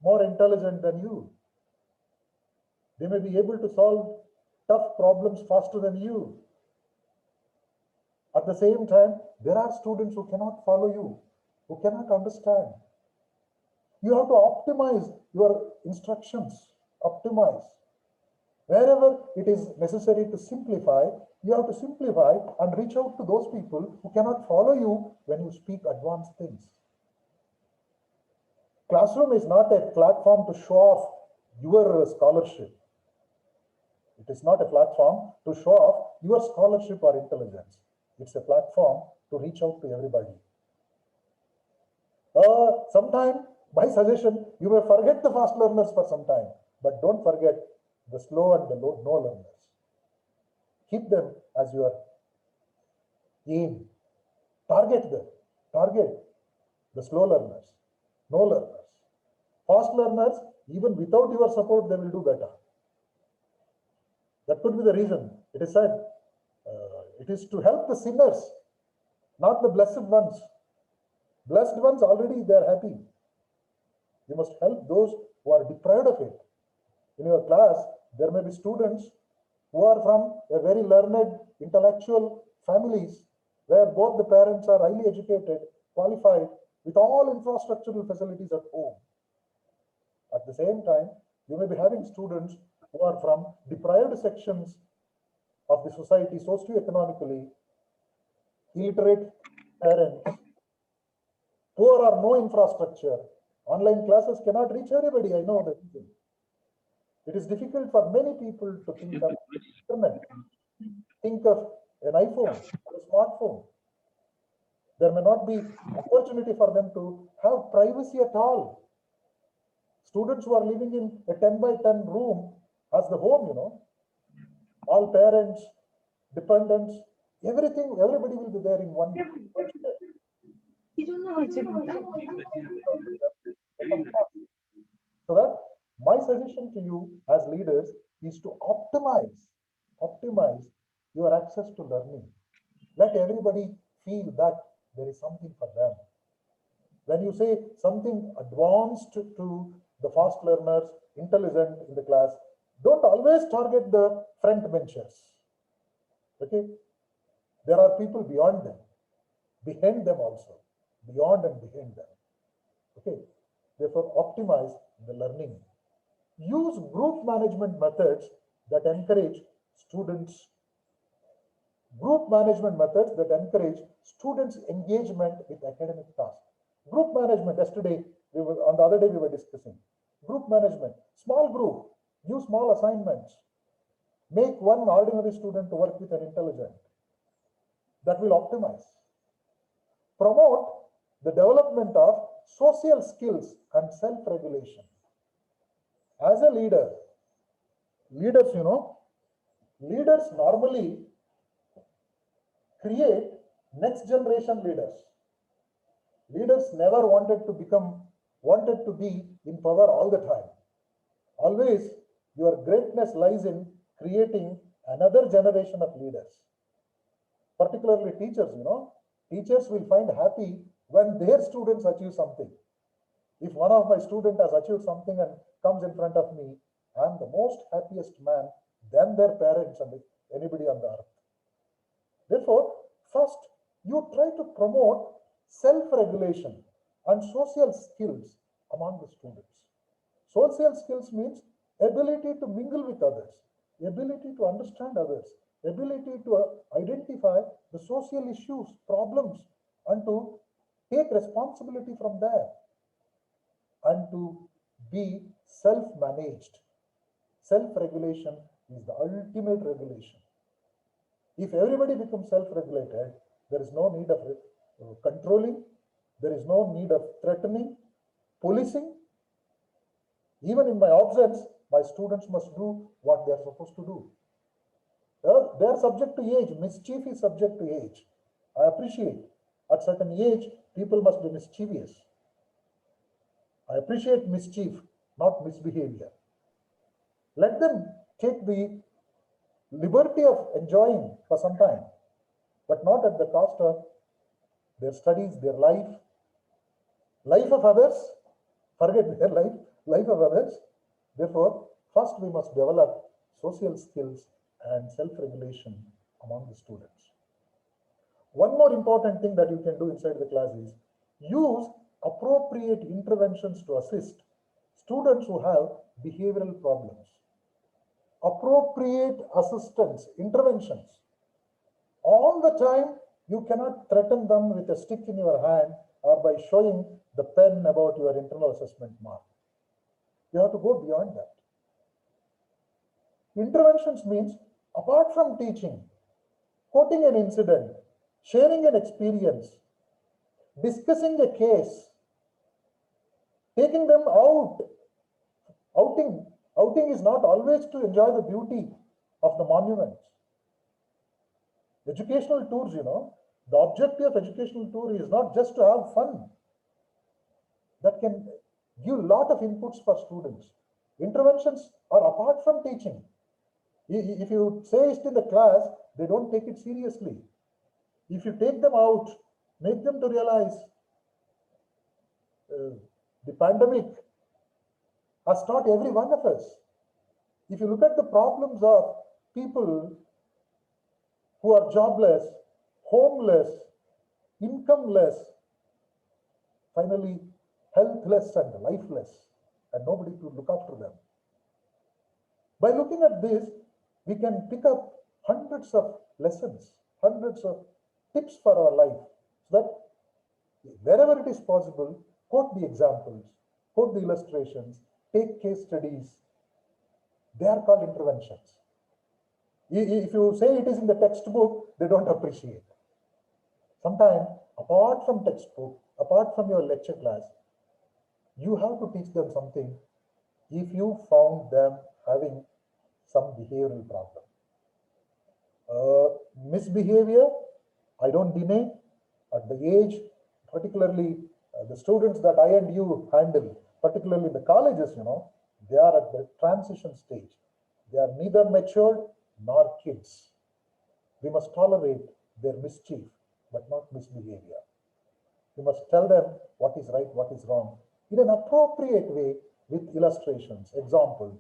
more intelligent than you. They may be able to solve tough problems faster than you. At the same time, there are students who cannot follow you, who cannot understand. You have to optimize your instructions, optimize. Wherever it is necessary to simplify, you have to simplify and reach out to those people who cannot follow you when you speak advanced things. Classroom is not a platform to show off your scholarship. It is not a platform to show off your scholarship or intelligence. It's a platform to reach out to everybody. Sometime, by suggestion, you may forget the fast learners for some time, but don't forget the slow and the no learners. Keep them as your aim. Target them. Target the slow learners, no learners. Fast learners, even without your support, they will do better. That could be the reason. It is said, it is to help the sinners, not the blessed ones. Blessed ones already they are happy. You must help those who are deprived of it. In your class, there may be students who are from a very learned, intellectual families where both the parents are highly educated, qualified, with all infrastructural facilities at home. At the same time, you may be having students who are from deprived sections of the society, socio-economically, illiterate parents, poor or no infrastructure. Online classes cannot reach everybody, I know that. It is difficult for many people to think of internet, think of an iPhone or a smartphone. There may not be opportunity for them to have privacy at all. Students who are living in a 10 by 10 room as the home, all parents, dependents, everything, everybody will be there in one. So that My suggestion to you as leaders is to optimize your access to learning. Let everybody feel that there is something for them. When you say something advanced to the fast learners, intelligent in the class, don't always target the front benchers. Okay? There are people beyond them, behind them also, beyond and behind them. Okay? Therefore, optimize the learning. Use group management methods that encourage students engagement with academic tasks. Group management, yesterday, on the other day we were discussing. Group management, small group, give small assignments. Make one ordinary student to work with an intelligent. That will optimize. Promote the development of social skills and self-regulation. As a leader, leaders normally create next generation leaders. Leaders never wanted to be in power all the time. Always your greatness lies in creating another generation of leaders. Particularly teachers, teachers will find happy when their students achieve something. If one of my students has achieved something and comes in front of me, I am the most happiest man than their parents and anybody on the earth. Therefore, first, you try to promote self-regulation and social skills among the students. Social skills means ability to mingle with others, ability to understand others, ability to identify the social issues, problems, and to take responsibility from there, and to be self-managed. Self-regulation is the ultimate regulation. If everybody becomes self-regulated, there is no need of controlling, there is no need of threatening, policing. Even in my absence, my students must do what they are supposed to do. They are subject to age. Mischief is subject to age. I appreciate at certain age, people must be mischievous. I appreciate mischief, not misbehavior. Let them take the liberty of enjoying for some time, but not at the cost of their studies, their life of others. Forget their life of others. Therefore, first we must develop social skills and self-regulation among the students. One more important thing that you can do inside the class is use appropriate interventions to assist students who have behavioral problems. Appropriate assistance, interventions. All the time, you cannot threaten them with a stick in your hand or by showing the pen about your internal assessment mark. You have to go beyond that. Interventions means, apart from teaching, quoting an incident, sharing an experience, discussing a case, taking them out. Outing is not always to enjoy the beauty of the monuments. Educational tours, the objective of educational tour is not just to have fun. That can give a lot of inputs for students. Interventions are apart from teaching. If you say it in the class, they don't take it seriously. If you take them out, make them to realize the pandemic has taught every one of us. If you look at the problems of people who are jobless, homeless, incomeless, finally healthless and lifeless, and nobody to look after them. By looking at this, we can pick up hundreds of lessons, hundreds of tips for our life, so that wherever it is possible, quote the examples, quote the illustrations, take case studies. They are called interventions. If you say it is in the textbook, they don't appreciate. Sometimes, apart from textbook, apart from your lecture class, you have to teach them something if you found them having some behavioral problem. Misbehavior, I don't deny, at the age, particularly the students that I and you handle, particularly in the colleges, They are at the transition stage. They are neither matured nor kids. We must tolerate their mischief, but not misbehavior. We must tell them what is right, what is wrong, in an appropriate way with illustrations. Example,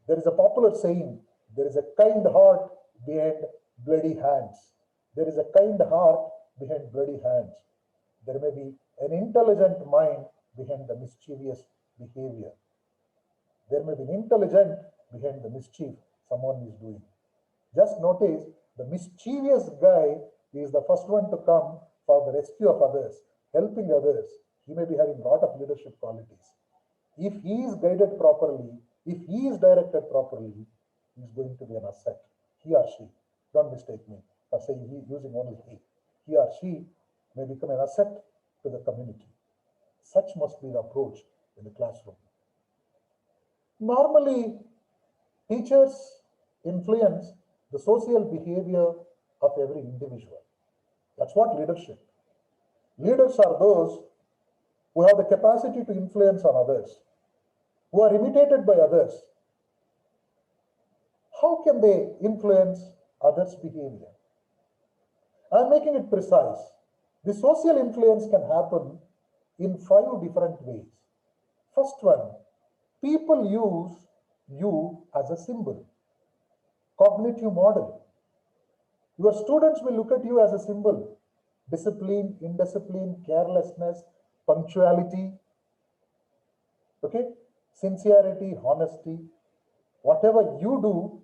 there is a popular saying, there is a kind heart behind bloody hands. There is a kind heart behind bloody hands. There may be an intelligent mind behind the mischievous behavior. There may be an intelligent behind the mischief someone is doing. Just notice the mischievous guy is the first one to come for the rescue of others, helping others. He may be having a lot of leadership qualities. If he is guided properly, if he is directed properly, he is going to be an asset. He or she, don't mistake me for saying he, using only he. He or she may become an asset to the community. Such must be the approach in the classroom. Normally, teachers influence the social behavior of every individual. That's what leadership. Leaders are those who have the capacity to influence on others, who are imitated by others. How can they influence others' behavior? I'm making it precise. The social influence can happen in 5 different ways. First one, people use you as a symbol. Cognitive model. Your students will look at you as a symbol. Discipline, indiscipline, carelessness, punctuality, okay, sincerity, honesty. Whatever you do,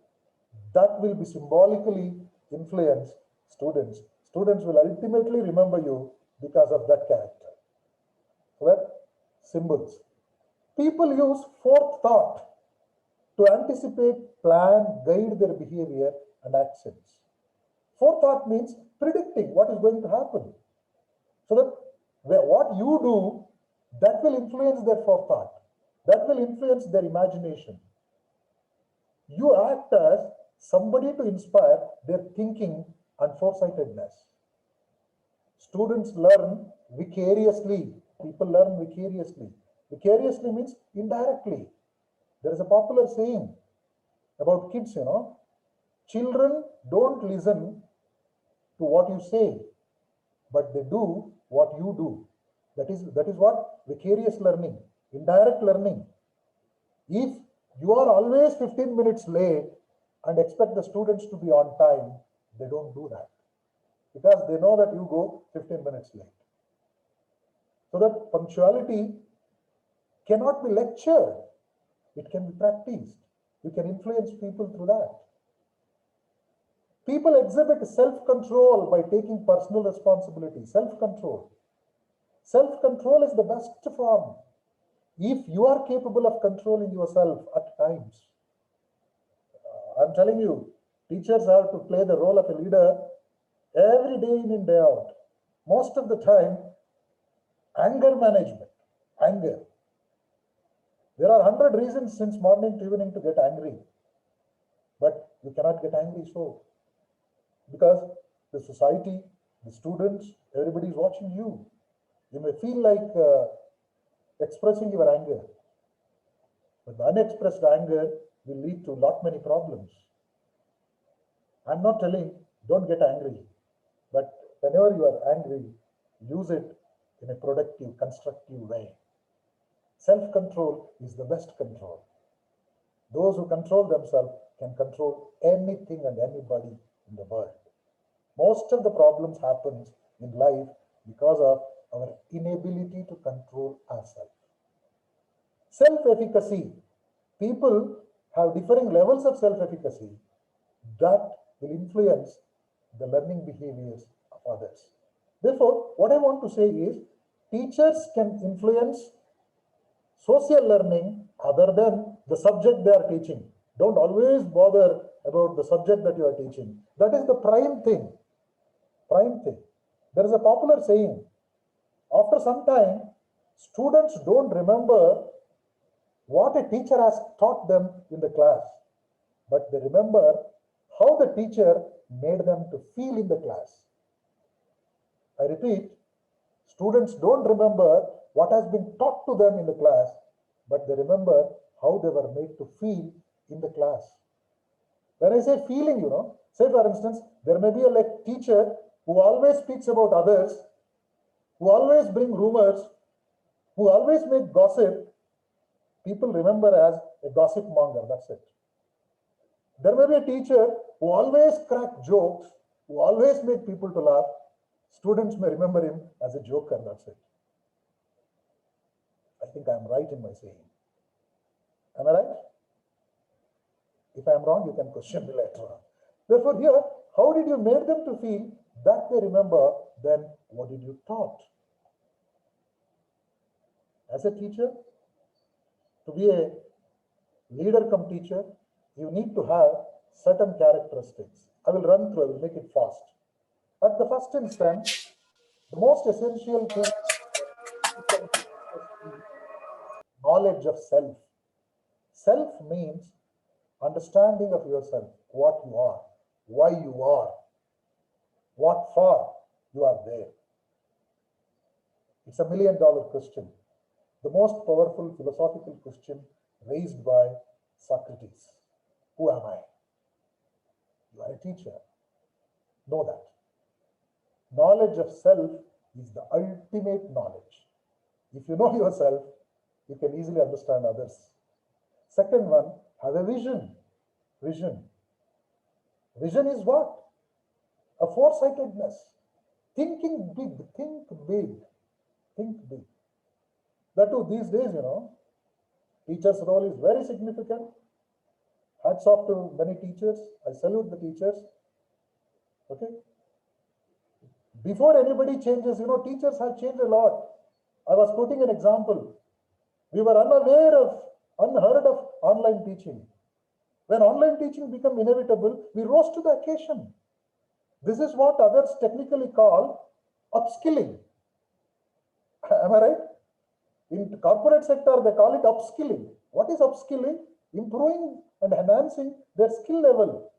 that will be symbolically influence students. Students will ultimately remember you because of that character. So that symbols. People use forethought to anticipate, plan, guide their behavior and actions. Forethought means predicting what is going to happen. So that what you do, that will influence their forethought. That will influence their imagination. You act as somebody to inspire their thinking and foresightedness. Students learn vicariously. People learn vicariously. Vicariously means indirectly. There is a popular saying about kids, children don't listen to what you say, but they do what you do. That is what vicarious learning, indirect learning. If you are always 15 minutes late and expect the students to be on time, they don't do that because they know that you go 15 minutes late. So that punctuality cannot be lectured. It can be practiced. You can influence people through that. People exhibit self-control by taking personal responsibility. Self-control. Self-control is the best form. If you are capable of controlling yourself at times, I'm telling you, teachers have to play the role of a leader every day in and day out. Most of the time, anger management, anger. There are 100 reasons since morning to evening to get angry, but you cannot get angry so because the society, the students, everybody is watching you. You may feel like expressing your anger, but the unexpressed anger will lead to lot many problems. I'm not telling don't get angry, but whenever you are angry, use it in a productive, constructive way. Self-control is the best control. Those who control themselves can control anything and anybody in the world. Most of the problems happen in life because of our inability to control ourselves. Self-efficacy. People have differing levels of self-efficacy that will influence the learning behaviors of others. Therefore, what I want to say is teachers can influence social learning other than the subject they are teaching. Don't always bother about the subject that you are teaching. That is the prime thing. Prime thing. There is a popular saying, after some time, students don't remember what a teacher has taught them in the class, but they remember how the teacher made them to feel in the class. I repeat, students don't remember what has been taught to them in the class, but they remember how they were made to feel in the class. When I say feeling, say for instance, there may be a teacher who always speaks about others, who always bring rumors, who always make gossip. People remember as a gossip monger, that's it. There may be a teacher who always crack jokes, who always make people to laugh. Students may remember him as a joker, that's it. I think I'm right in my saying. Am I right? If I'm wrong, you can question me later on. Therefore, here, how did you make them to feel that they remember? Then what did you taught? As a teacher, to be a leader come teacher, you need to have certain characteristics. I will run through, I will make it fast. At the first instance, the most essential thing is knowledge of self. Self means understanding of yourself, what you are, why you are, what for you are there. It's $1 million question. The most powerful philosophical question raised by Socrates. Who am I? You are a teacher. Know that. Knowledge of self is the ultimate knowledge. If you know yourself, you can easily understand others. Second one, have a vision. Vision. Vision is what? A foresightedness. Thinking big, think big, think big. That too, these days, teacher's role is very significant. Hats off to many teachers. I salute the teachers. Okay. Before anybody changes, teachers have changed a lot. I was quoting an example. We were unheard of online teaching. When online teaching became inevitable, we rose to the occasion. This is what others technically call upskilling. Am I right? In the corporate sector, they call it upskilling. What is upskilling? Improving and enhancing their skill level.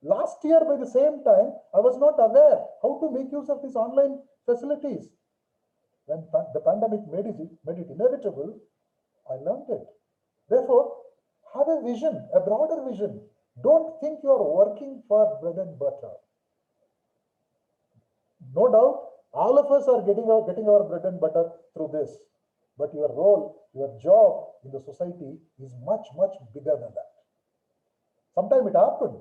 Last year, by the same time, I was not aware how to make use of these online facilities. When the pandemic made it inevitable, I learned it. Therefore, have a vision, a broader vision. Don't think you are working for bread and butter. No doubt, all of us are getting our bread and butter through this. But your role, your job in the society is much, much bigger than that. Sometime it happened.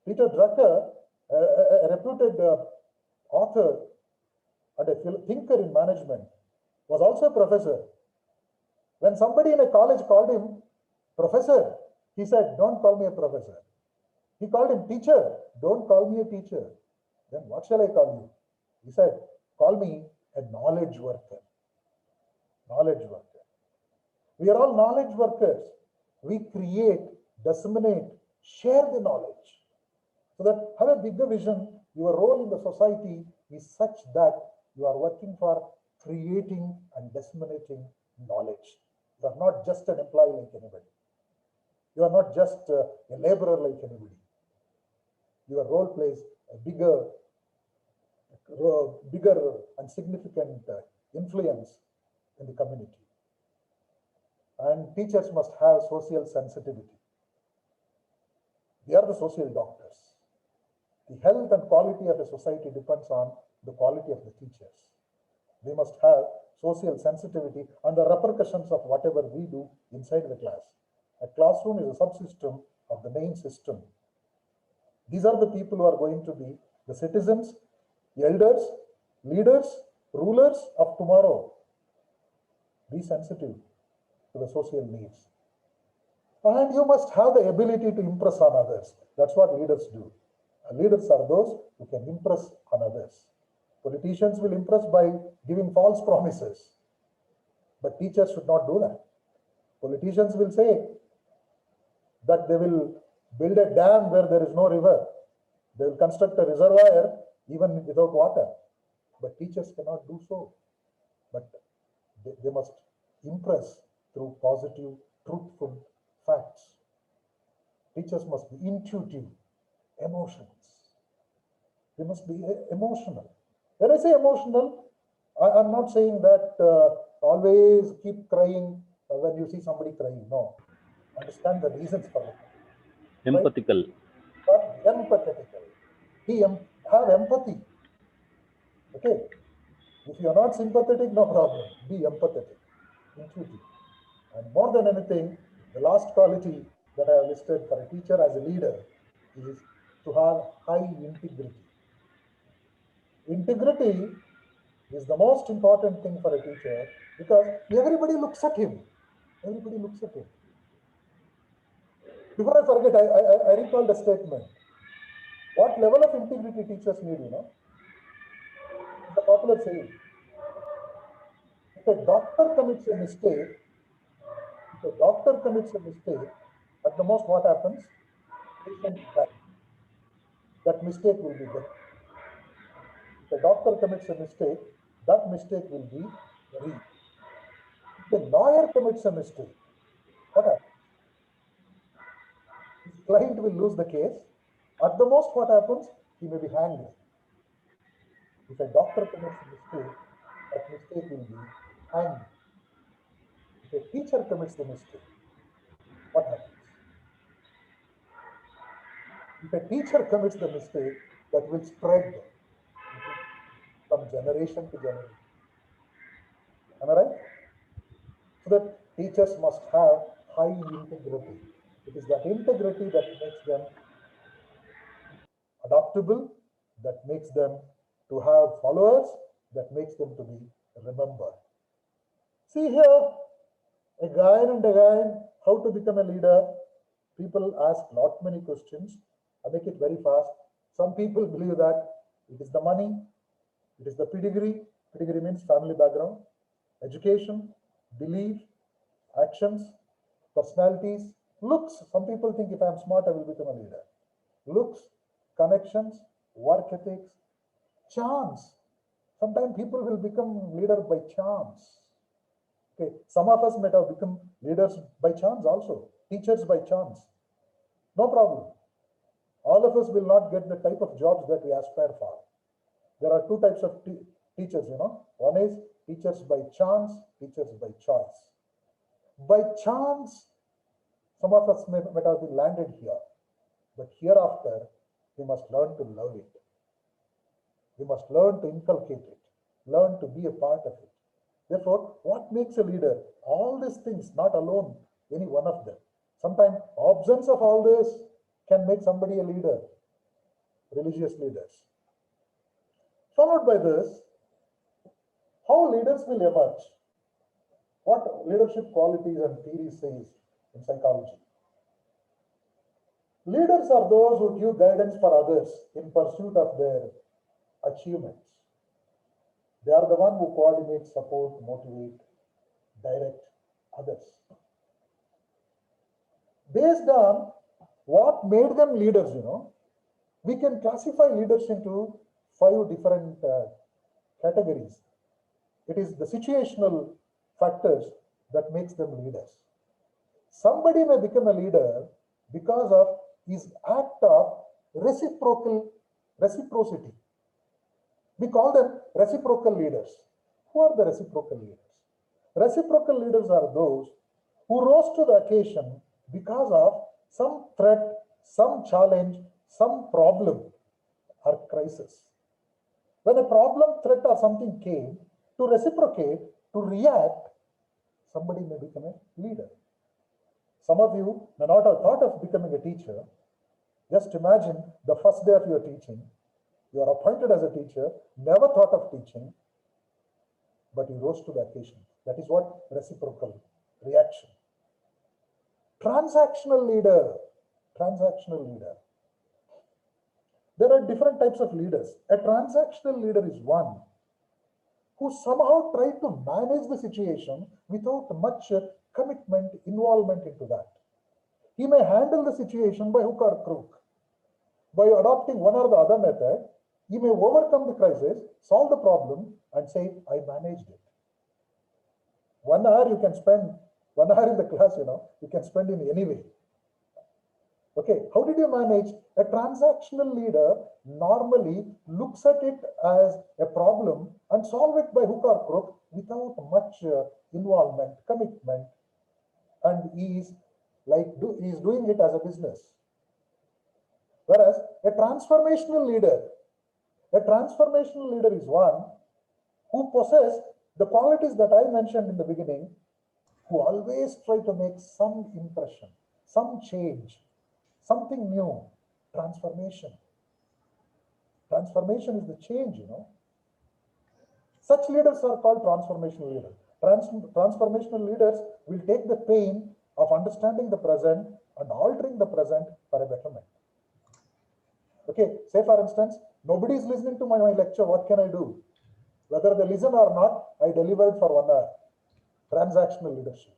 Peter Drucker, a reputed author and a thinker in management, was also a professor. When somebody in a college called him professor, he said, don't call me a professor. He called him teacher, don't call me a teacher. Then what shall I call you? He said, call me a knowledge worker. Knowledge worker. We are all knowledge workers. We create, disseminate, share the knowledge. So that have a bigger vision. Your role in the society is such that you are working for creating and disseminating knowledge. You are not just an employee like anybody. You are not just a laborer like anybody. Your role plays a bigger and significant influence in the community. And teachers must have social sensitivity. They are the social doctors. The health and quality of a society depends on the quality of the teachers. They must have social sensitivity and the repercussions of whatever we do inside the class. A classroom is a subsystem of the main system. These are the people who are going to be the citizens, elders, leaders, rulers of tomorrow. Be sensitive to the social needs. And you must have the ability to impress on others. That's what leaders do. And leaders are those who can impress on others. Politicians will impress by giving false promises. But teachers should not do that. Politicians will say that they will build a dam where there is no river. They will construct a reservoir even without water. But teachers cannot do so. But they must impress through positive, truthful facts. Teachers must be intuitive, emotions. They must be emotional. When I say emotional, I'm not saying that always keep crying when you see somebody crying. No. understand the reasons for it. Empathical. Right? But empathetical. Have empathy. Okay. If you are not sympathetic, no problem. Be empathetic, intuitive. And more than anything, the last quality that I have listed for a teacher as a leader is to have high integrity. Integrity is the most important thing for a teacher because everybody looks at him. Everybody looks at him. Before I forget, I recalled a statement. What level of integrity teachers need, It's a popular saying. If a doctor commits a mistake, at the most what happens? Patient dies. That mistake will be there. If a doctor commits a mistake, that mistake will be buried. If a lawyer commits a mistake, what happens? His client will lose the case. At the most, what happens? He may be hanged. If a doctor commits a mistake, that mistake will be hanged. If a teacher commits the mistake, what happens? If a teacher commits the mistake, that will spread from generation to generation. Am I right? So that teachers must have high integrity. It is that integrity that makes them adaptable, that makes them to have followers, that makes them to be remembered. See here, again, how to become a leader. People ask lot many questions. I make it very fast. Some people believe that it is the money, it is the pedigree. Pedigree means family background, education, belief, actions, personalities, looks. Some people think if I'm smart, I will become a leader. Looks, connections, work ethics, chance. Sometimes people will become leaders by chance. Okay, some of us might have become leaders by chance also, teachers by chance. No problem. All of us will not get the type of jobs that we aspire for. There are two types of teachers, One is teachers by chance, teachers by choice. By chance, some of us might have been landed here, but hereafter, we must learn to love it. We must learn to inculcate it, learn to be a part of it. Therefore, what makes a leader? All these things, not alone, any one of them. Sometimes absence of all this can make somebody a leader, religious leaders. Followed by this, how leaders will emerge. What leadership qualities and theories says in psychology. Leaders are those who give guidance for others in pursuit of their achievements. They are the one who coordinate, support, motivate, direct others. Based on what made them leaders, we can classify leaders into 5 different categories. It is the situational factors that makes them leaders. Somebody may become a leader because of his act of reciprocity. We call them reciprocal leaders. Who are the reciprocal leaders? Reciprocal leaders are those who rose to the occasion because of some threat, some challenge, some problem or crisis. When a problem, threat or something came, to reciprocate, to react, somebody may become a leader. Some of you may not have thought of becoming a teacher. Just imagine the first day of your teaching. You are appointed as a teacher, never thought of teaching, but you rose to the occasion. That is what reciprocal reaction. Transactional leader. There are different types of leaders. A transactional leader is one who somehow tried to manage the situation without much commitment, involvement into that. He may handle the situation by hook or crook. By adopting one or the other method, he may overcome the crisis, solve the problem, and say, I managed it. 1 hour you can spend, 1 hour in the class, you can spend in any way. Okay, how did you manage? A transactional leader normally looks at it as a problem and solve it by hook or crook without much involvement, commitment, and he is like he is doing it as a business. Whereas a transformational leader is one who possesses the qualities that I mentioned in the beginning, who always try to make some impression, some change, something new, transformation. Transformation is the change, Such leaders are called transformational leaders. Transformational leaders will take the pain of understanding the present and altering the present for a betterment. Okay, say for instance, nobody is listening to my lecture, what can I do? Whether they listen or not, I delivered for 1 hour. Transactional leadership.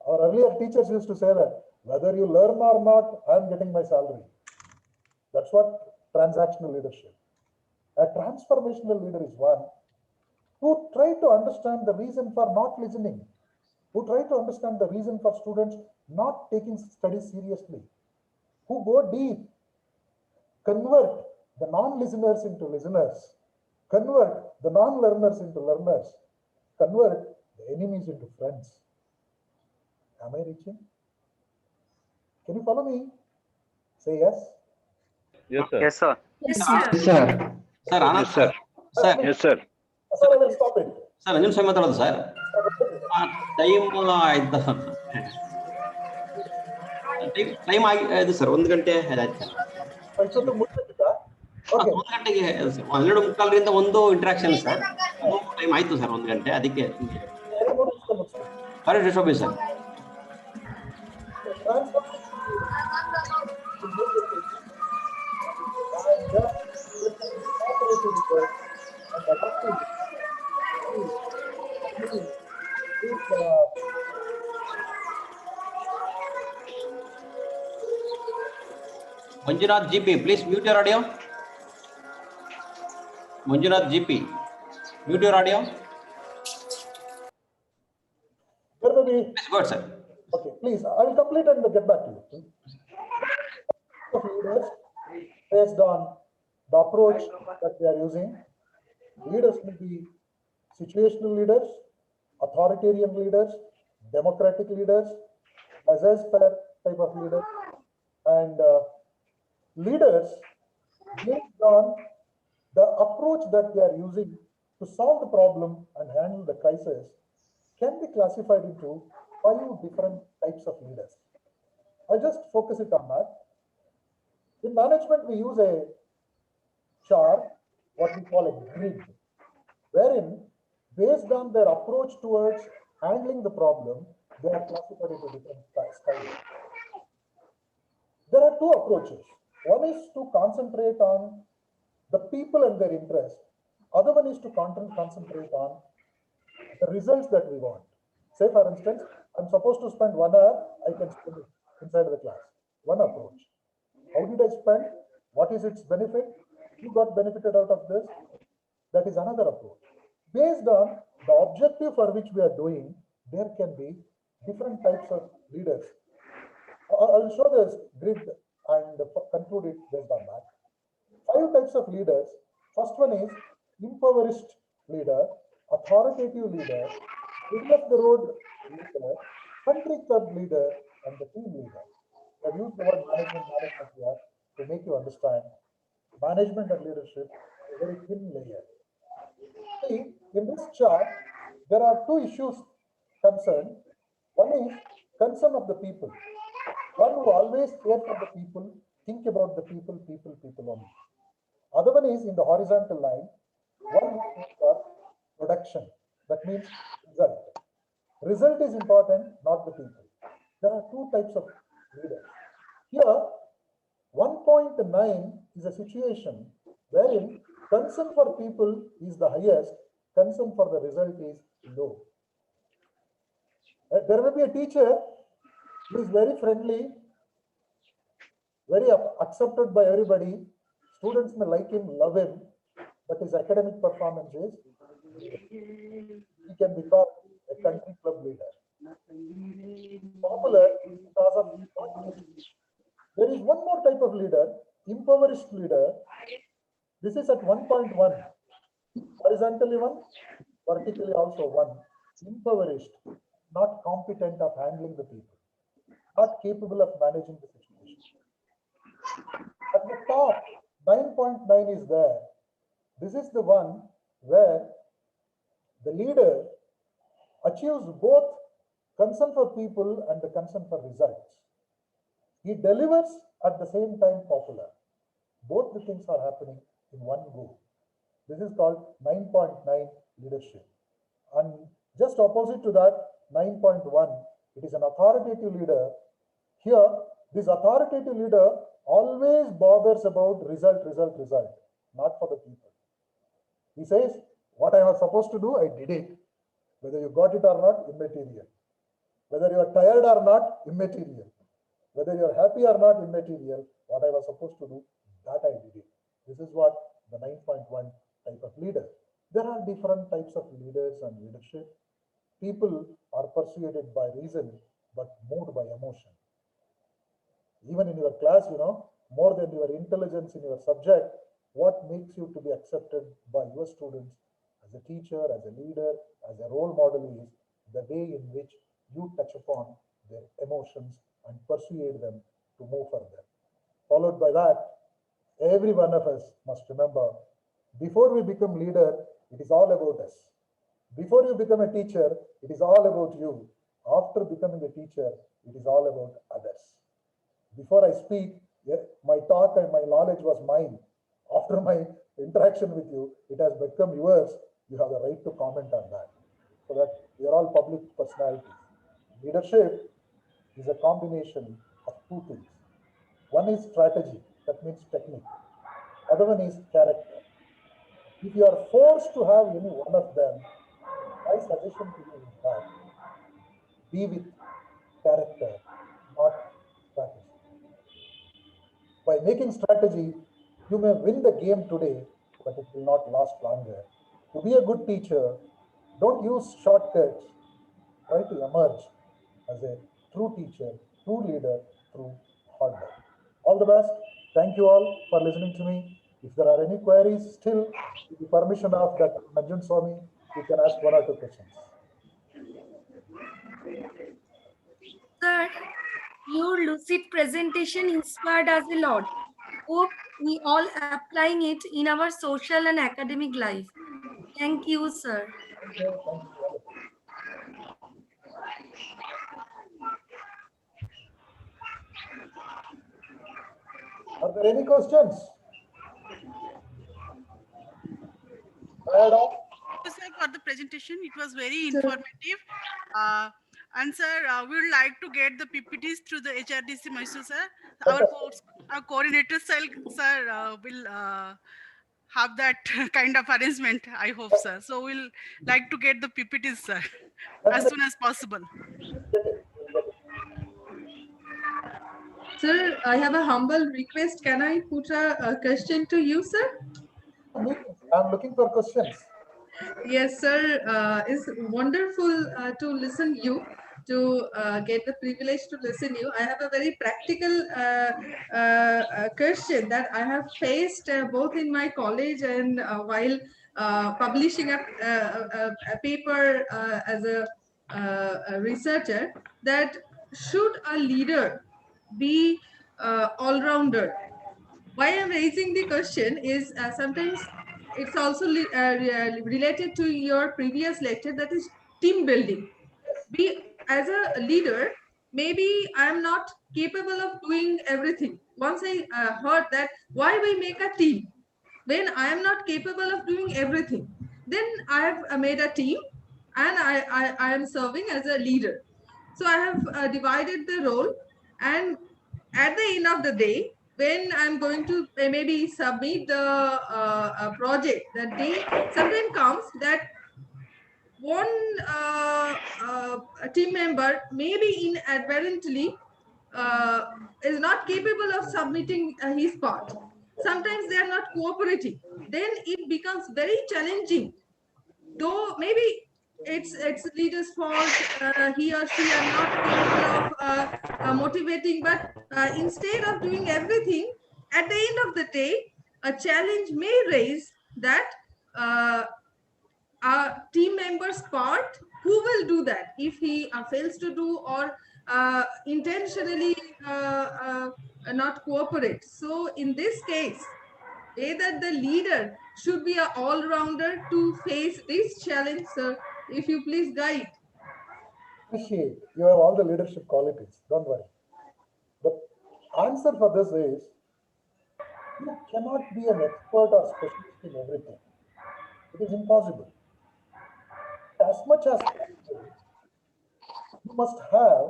Our earlier teachers used to say that, whether you learn or not, I am getting my salary. That's what transactional leadership. A transformational leader is one who try to understand the reason for not listening, who try to understand the reason for students not taking studies seriously, who go deep, convert the non-listeners into listeners, convert the non-learners into learners, convert the enemies into friends. Am I reaching? Can you follow me? Say yes. Yes, sir. Yes, sir. Yes, sir. Sir. Sir, Anand, Sir. sir. Yes, sir. Sir, I will stop it. Sir, ನಿಮಿಷ ಮಾತಾಡೋದು sir time ಆಗಿದೆ sir 1 ಗಂಟೆ ಆಯ್ತು ಇಷ್ಟೊತ್ತು ಮುಗಿಸ್ಬೇಕಿತ್ತಾ? Okay. 1 ಗಂಟೆಗೆ 12:45ರಿಂದ ಒಂದು interaction sir time ಆಯ್ತು sir 1 ಗಂಟೆ ಅದಕ್ಕೆ ಕರೆಕ್ಟ್ ಶೋಭೆ sir Manjunath GP, please mute your audio. Manjunath GP, mute your audio. Please go ahead, sir. Okay, please, I will complete and get back to you. Leaders, based on the approach that they are using, leaders will be situational leaders, authoritarian leaders, democratic leaders, laissez-faire type of leaders, and leaders based on the approach that they are using to solve the problem and handle the crisis can be classified into 5 different types of leaders. I'll just focus it on that. In management, we use a chart, what we call a grid, wherein based on their approach towards handling the problem, they are classified into different styles. There are 2 approaches. One is to concentrate on the people and their interest. Other one is to concentrate on the results that we want. Say for instance, I'm supposed to spend 1 hour, I can spend it inside the class. One approach. How did I spend? What is its benefit? Who got benefited out of this? That is another approach. Based on the objective for which we are doing, there can be different types of leaders. I'll show this grid and conclude it based on that. 5 types of leaders. First one is impoverished leader, authoritative leader, middle of the road leader, country club leader, and the team leader. I've used the word management here to make you understand management and leadership is a very thin layer. See, in this chart, there are 2 issues concerned. One is concern of the people. One who always care for the people, think about the people only. Other one is in the horizontal line, one who thinks for production. That means result. Result is important, not the people. There are 2 types of leaders. Here, 1.9 is a situation wherein concern for people is the highest, concern for the result is low. There may be a teacher who is very friendly, very accepted by everybody. Students may like him, love him, but his academic performance is, he can be called a country club leader. Popular because of. There is one more type of leader, impoverished leader. This is at 1.1. Horizontally 1, vertically also 1. Impoverished. not competent of handling the people, not capable of managing the situation. At the top, 9.9 is there. This is the one where the leader achieves both concern for people and the concern for results. He delivers at the same time popular. Both the things are happening in one go. This is called 9.9 leadership. And just opposite to that, 9.1, it is an authoritative leader. Here, this authoritative leader always bothers about result, not for the people. He says, what I was supposed to do, I did it. Whether you got it or not, immaterial. Whether you are tired or not, immaterial. Whether you are happy or not, immaterial. What I was supposed to do, that I did it. This is what the 9.1 type of leader. There are different types of leaders and leadership. People are persuaded by reason, but moved by emotion. Even in your class, more than your intelligence in your subject, what makes you to be accepted by your students as a teacher, as a leader, as a role model is the way in which you touch upon their emotions and persuade them to move further. Followed by that, every one of us must remember, before we become leader, it is all about us. Before you become a teacher, it is all about you. After becoming a teacher, it is all about others. Before I speak, my talk and my knowledge was mine. After my interaction with you, it has become yours. You have the right to comment on that. So that we are all public personalities. Leadership is a combination of two things. One is strategy, that means technique. Other one is character. If you are forced to have any one of them, my suggestion to you is that be with character, not strategy. By making strategy, you may win the game today, but it will not last longer. To be a good teacher, don't use shortcuts. Try to emerge as a true teacher, true leader through hard work. All the best. Thank you all for listening to me. If there are any queries, still, with the permission of Dr. Nanjan Swami, you can ask one or two questions. Sir, your lucid presentation inspired us a lot. Hope we all applying it in our social and academic life. Thank you, sir. Okay, thank you. Are there any questions? Sir, for the presentation, it was very informative. And sir, we would like to get the PPTs through the HRDC Mysore, sir. Our coordinator, sir, will have that kind of arrangement, I hope, sir. So we'll like to get the PPTs, sir, as soon as possible. Sir, I have a humble request. Can I put a question to you, sir? I'm looking for questions. Yes, sir. It's wonderful to listen you, to get the privilege to listen you. I have a very practical question that I have faced both in my college and while publishing a paper as a researcher, that should a leader be all-rounder? Why I'm raising the question is sometimes it's also related to your previous lecture, that is team building. As a leader, maybe I'm not capable of doing everything. Once I heard that why we make a team when I am not capable of doing everything, then I have made a team and I am serving as a leader. So I have divided the role, and at the end of the day, when I'm going to maybe submit the project, that day sometimes comes that one team member maybe inadvertently is not capable of submitting his part. Sometimes they are not cooperating. Then it becomes very challenging. Though maybe it's leader's fault, he or she are not capable of motivating, but instead of doing everything, at the end of the day, a challenge may raise that our team members' part who will do that if he fails to do or intentionally not cooperate? So in this case, either the leader should be an all-rounder to face this challenge, sir. If you please guide. Appreciate you have all the leadership qualities. Don't worry. The answer for this is you cannot be an expert or specialist in everything. It is impossible. As much as possible, you must have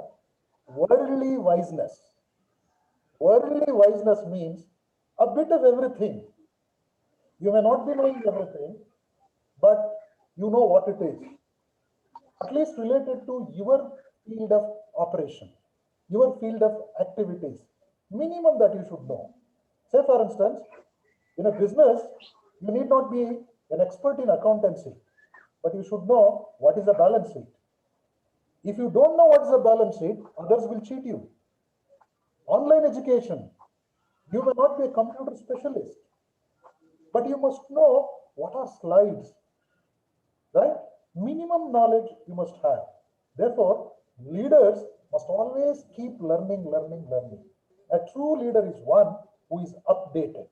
worldly wiseness. Worldly wiseness means a bit of everything. You may not be knowing everything, but you know what it is. At least related to your field of operation, your field of activities, minimum that you should know. Say for instance, in a business, you need not be an expert in accountancy, but you should know what is a balance sheet. If you don't know what is a balance sheet, others will cheat you. Online education, you may not be a computer specialist, but you must know what are slides, right? Minimum knowledge you must have. Therefore, leaders must always keep learning. A true leader is one who is updated.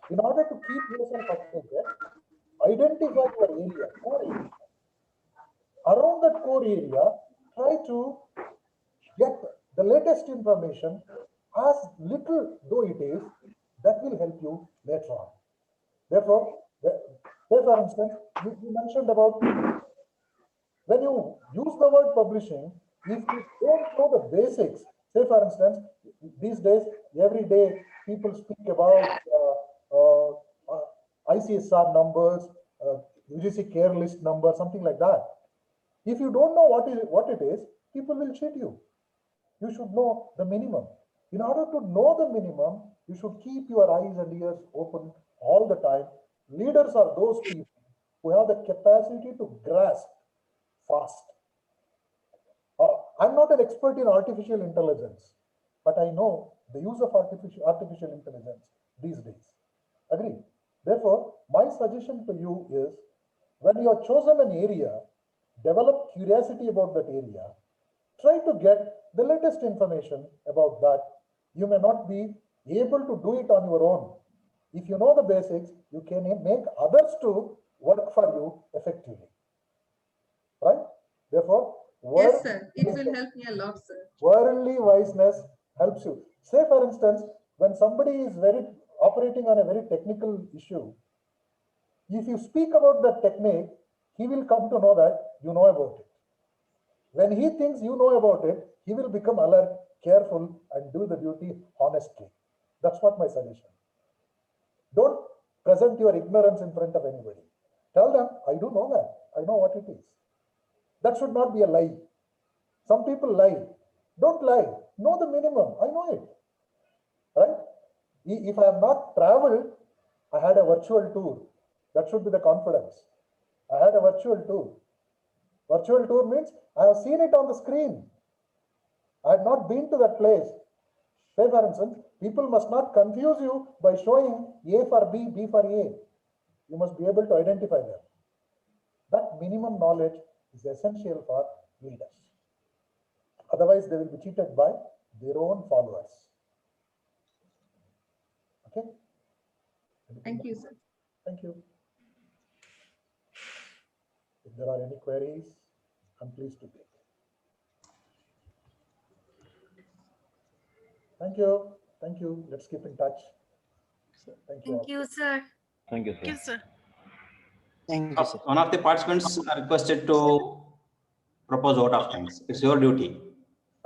In order to keep yourself updated, identify your area, core area. Around that core area, try to get the latest information, as little though it is, that will help you later on. Therefore, say for instance, you mentioned about when you use the word publishing, if you don't know the basics, say for instance, these days, every day people speak about ICSR numbers, UGC care list number, something like that. If you don't know what it is, people will cheat you. You should know the minimum. In order to know the minimum, you should keep your eyes and ears open all the time. Leaders are those people who have the capacity to grasp fast. I'm not an expert in artificial intelligence, but I know the use of artificial intelligence these days. Agree? Therefore, my suggestion to you is, when you have chosen an area, develop curiosity about that area, try to get the latest information about that. You may not be able to do it on your own. If you know the basics, you can make others to work for you effectively. Right? Therefore, Yes, sir. It will help me a lot, sir. Worldly wiseness helps you. Say, for instance, when somebody is operating on a very technical issue, if you speak about the technique, he will come to know that you know about it. When he thinks you know about it, he will become alert, careful, and do the duty honestly. That's what my suggestion. Don't present your ignorance in front of anybody. Tell them, I do know that. I know what it is. That should not be a lie. Some people lie. Don't lie. Know the minimum. I know it. Right? If I have not traveled, I had a virtual tour. That should be the confidence. I had a virtual tour. Virtual tour means I have seen it on the screen. I had not been to that place. Say for instance, people must not confuse you by showing A for B, B for A. You must be able to identify them. That minimum knowledge is essential for leaders. Otherwise, they will be cheated by their own followers. Okay? Thank you, sir. Thank you. If there are any queries, I'm pleased to take. Thank you. Thank you. Let's keep in touch. Thank you. Thank you, sir. Thank you, sir. Thank you, sir. Thank you, sir. One of the participants are requested to propose vote of thanks. It's your duty.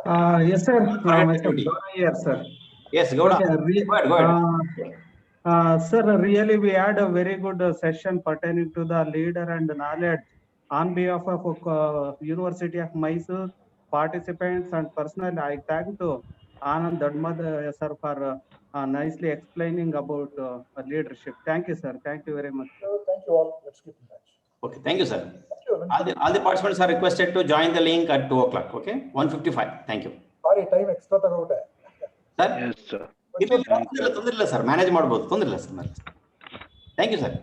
Yes, sir. Myself, Here, sir. Yes, go Okay, ahead. sir, really, we had a very good session pertaining to the leader and knowledge. On behalf of University of Mysore, participants and personally, I thank to Anand sir for nicely explaining about leadership. Thank you, sir. Thank you very much. Thank you all. Let's keep in touch. Okay, thank you, sir. Thank you. All the participants are requested to join the link at 2 o'clock. Okay, 1:55. Thank you. Sorry, time extra ತಗೊಂಡೆ. Sir? Yes, sir. ತೊಂದರೆ ಇಲ್ಲ sir, manage ಮಾಡ್ಬೋದು, ತೊಂದರೆ ಇಲ್ಲ sir. Thank you sir.